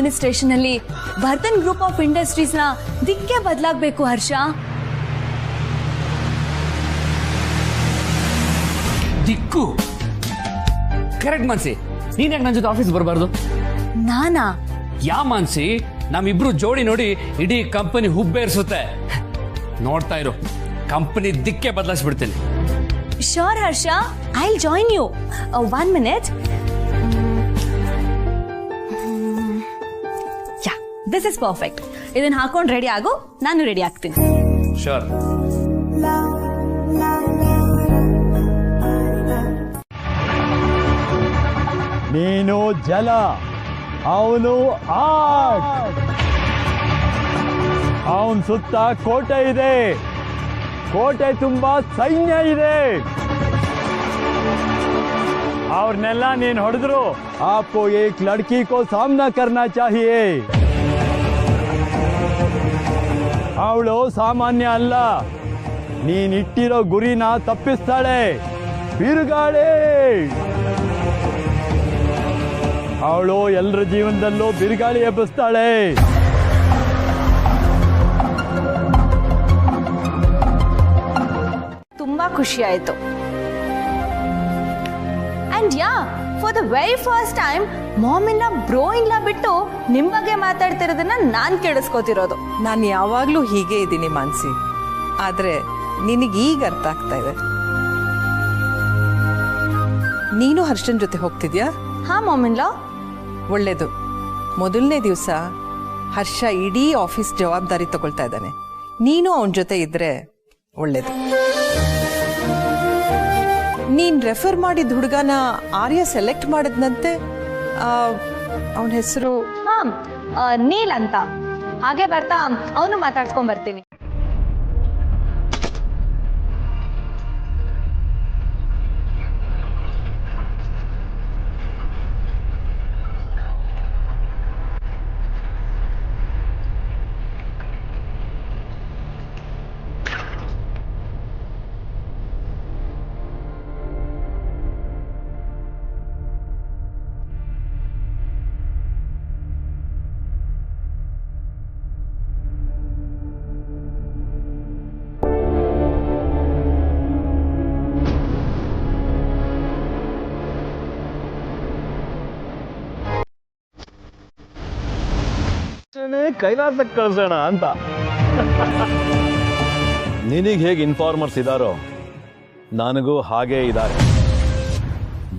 ಅಡ್ಮಿನಿಸ್ಟ್ರೇಷನ್ ಅಲ್ಲಿ ವರ್ಧನ್ ಗ್ರೂಪ್ ಆಫ್ ಇಂಡಸ್ಟ್ರೀಸ್ ನ ದಿಕ್ಕೇ ಬದಲಾಗಬೇಕು ಹರ್ಷ. ದಿಕ್ಕು ಕರೆಕ್ಟ್ ಮಾನ್ಸಿ. ನೀನ್ ಯಾಕೆ ನನ್ನ ಜೊತೆ ಆಫೀಸ್ ಬರಬಾರ್ದು? ನಾನಾ? ಯಾ ಮಾನ್ಸಿ, ನಮ್ಮಿಬ್ರು ಜೋಡಿ ನೋಡಿ ಇಡೀ ಕಂಪನಿ ಹುಬ್ಬೇರಿಸುತ್ತೆ. ನೋಡ್ತಾ ಇರು, ಕಂಪನಿ ದಿಕ್ಕೇ ಬದಲಾಯಿಸ್ಬಿಡ್ತೀನಿ. Sure Harsha, I will join you. 1 minute. Yeah, this is perfect. ಇದನ್ನ ಹಾಕೊಂಡು ರೆಡಿ ಆಗು, ನಾನು ರೆಡಿ ಆಗ್ತೀನಿ. ಶೋರ್. ನೀನು ಜಲ, ಅವನು ಆಗ್. ಅವನ್ ಸುತ್ತ ಕೋಟೆ ಇದೆ, ಕೋಟೆ ತುಂಬಾ ಸೈನ್ಯ ಇದೆ. ಅವ್ರನ್ನೆಲ್ಲ ನೀನ್ ಹೊಡೆದ್ರು आपको एक लड़की को सामना करना चाहिए. ಅವಳು ಸಾಮಾನ್ಯ ಅಲ್ಲ, ನೀನಿಟ್ಟಿರೋ ಗುರಿನ ತಪ್ಪಿಸ್ತಾಳೆ. ಬಿರುಗಾಳಿ, ಅವಳು ಎಲ್ಲರ ಜೀವನದಲ್ಲೂ ಬಿರುಗಾಳಿ ಎಬ್ಬಿಸ್ತಾಳೆ. ತುಂಬಾ ಖುಷಿ ಆಯ್ತು. And yeah, for the very first time ಮಾಮಿನ ಬ್ರೋ ಇಲ್ಲ ಬಿಟ್ಟು ನಿಮ್ ಬಗ್ಗೆ ಮಾತಾಡ್ತಿರೋದನ್ನ ನಾನ್ ಕೇಳಿಸ್ಕೊತಿರೋದು. ನಾನು ಯಾವಾಗ್ಲೂ ಹೀಗೆ ಇದ್ದೀನಿ ಮಾನ್ಸಿ, ಆದ್ರೆ ನಿನಗೀಗ ಅರ್ಥ ಆಗ್ತಾ ಇದೆ. ನೀನು ಹರ್ಷನ್ ಜೊತೆ ಹೋಗ್ತಿದ್ಯಾ? ಹಾ ಮಾಮಿನ್ಲಾ. ಒಳ್ಳೇದು. ಮೊದಲನೇ ದಿವಸ ಹರ್ಷ ಇಡೀ ಆಫೀಸ್ ಜವಾಬ್ದಾರಿ ತಗೊಳ್ತಾ ಇದ್ದಾನೆ. ನೀನು ಅವನ ಜೊತೆ ಇದ್ರೆ ಒಳ್ಳೇದು. ನೀನ್ ರೆಫರ್ ಮಾಡಿದ ಹುಡುಗನ ಆರ್ಯ ಸೆಲೆಕ್ಟ್ ಮಾಡಿದ್ನಂತೆ. ಅವನ ಹೆಸರು ನೀಲ್ ಅಂತ. ಹಾಗೆ ಬರ್ತಾ ಅವನು ಮಾತಾಡ್ಸ್ಕೊಂಡ್ ಬರ್ತೀನಿ. ಕೈಲಾಸಕ್ಕೆ ಕಳ್ಸೋಣ ಅಂತ. ನಿನಗೆ ಹೇಗೆ ಇನ್ಫಾರ್ಮರ್ಸ್ ಇದ್ದಾರೋ ನನಗೂ ಹಾಗೇ ಇದ್ದಾರೆ.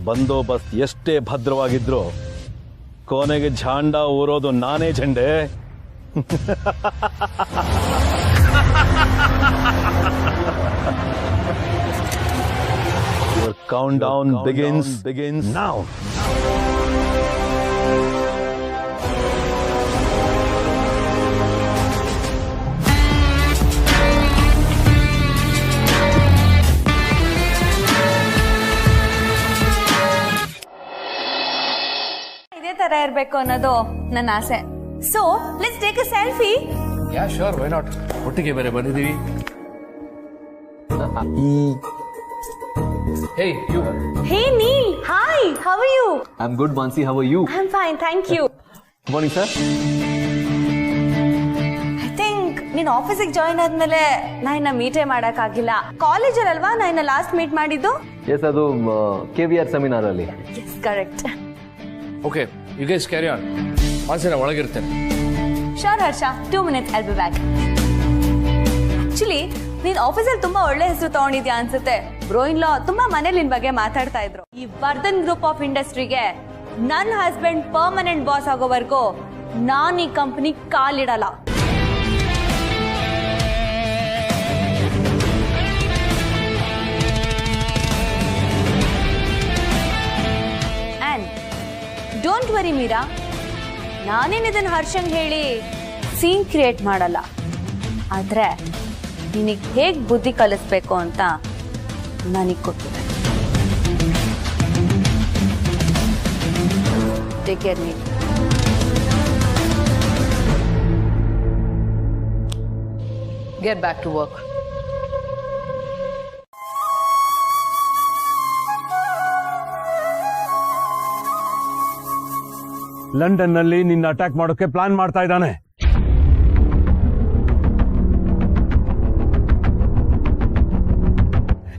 ಬಂದೋಬಸ್ತ್ ಎಷ್ಟೇ ಭದ್ರವಾಗಿದ್ರು ಕೊನೆಗೆ ಝಾಂಡ ಊರೋದು ನಾನೇ ಝಂಡೆ. Your countdown begins now. ತರ ಇರ್ಬೇಕು ಅನ್ನೋದು ನನ್ನ ಆಸೆ. So let's take a selfie. Yeah sure, why not. ಒಟ್ಟಿಗೆ ಬೇರೆ ಬಂದಿದ್ದೀವಿ. Hey you. Hey Neil, hi, how are you? I'm good, Mansi, how are you? I'm fine, thank you. Good morning, sir. I think ನೀನ್ ಆಫೀಸಿಗೆ join ಆದ್ಮೇಲೆ ನಾ ಮೀಟೇ ಮಾಡಕ್ಕಾಗಿಲ್ಲ. ಕಾಲೇಜಲ್ಲಿ ಅಲ್ವಾ ನಾ ಲಾಸ್ಟ್ ಮೀಟ್ ಮಾಡಿದ್ದು? Yes, ಅದು KVR ಸೆಮಿನಾರ್ ಅಲ್ಲಿ. Yes, correct. Okay, you guys carry on. Mansi, ನಾ ಒಳಗಿರ್ತೇನೆ. Sure, Harsha. 2 minutes, I'll be back. Actually, ನೀನ್ ಆಫೀಸಲ್ಲಿ ತುಂಬಾ ಒಳ್ಳೆ ಹೆಸರು ತಗೊಂಡಿದ್ಯಾ ಅನ್ಸುತ್ತೆ. ಬ್ರೋ ಇನ್ ಲಾ ತುಂಬಾ ಮನೇಲಿ ನಿನ್ ಬಗ್ಗೆ ಮಾತಾಡ್ತಾ ಇದ್ರು. ಈ ವರ್ಧನ್ ಗ್ರೂಪ್ ಆಫ್ ಇಂಡಸ್ಟ್ರಿಗೆ ನನ್ನ ಹಸ್ಬೆಂಡ್ ಪರ್ಮನೆಂಟ್ ಬಾಸ್ ಆಗೋವರೆಗೂ ನಾನ್ ಈ ಕಂಪನಿ ಕಾಲಿಡಲ್ಲ. ಅಂಡ್ ಡೋಂಟ್ ವರಿ ಮೀರಾ, ನಾನೇನು ಇದನ್ನ ಹರ್ಷಂಗ್ ಹೇಳಿ ಸೀನ್ ಕ್ರಿಯೇಟ್ ಮಾಡಲ್ಲ. ಆದ್ರೆ ನಿನಗೆ ಹೇಗೆ ಬುದ್ಧಿ ಕಲಿಸ್ಬೇಕು ಅಂತ ನನಗೆ ಗೊತ್ತಿದೆ. ಟೇಕ್ ಕೇರ್ ನೀ. Get back to work. ಲಂಡನ್ನಲ್ಲಿ ನಿನ್ನ ಅಟ್ಯಾಕ್ ಮಾಡೋಕೆ ಪ್ಲಾನ್ ಮಾಡ್ತಾ ಇದ್ದಾನೆ.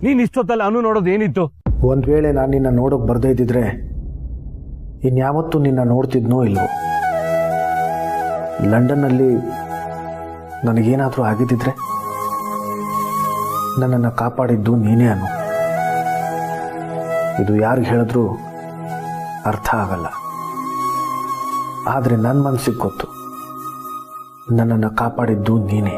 ನೀನ್ ಇಷ್ಟೊತ್ತಲ್ಲಿ ಅನು ನೋಡೋದು ಏನಿತ್ತು? ಒಂದ್ ವೇಳೆ ನಾನು ನಿನ್ನ ನೋಡೋಕೆ ಬರ್ದೇ ಇದ್ದಿದ್ರೆ ಇನ್ಯಾವತ್ತೂ ನಿನ್ನ ನೋಡ್ತಿದ್ನೋ ಇಲ್ವೋ. ಲಂಡನ್ನಲ್ಲಿ ನನಗೇನಾದರೂ ಆಗಿದ್ದಿದ್ರೆ ನನ್ನನ್ನು ಕಾಪಾಡಿದ್ದು ನೀನೇ ಅನು. ಇದು ಯಾರಿಗೆ ಹೇಳಿದ್ರೂ ಅರ್ಥ ಆಗಲ್ಲ. ಆದರೆ ನನ್ನ ಮನಸ್ಸಿಗೆ ಗೊತ್ತು, ನನ್ನನ್ನು ಕಾಪಾಡಿದ್ದು ನೀನೇ.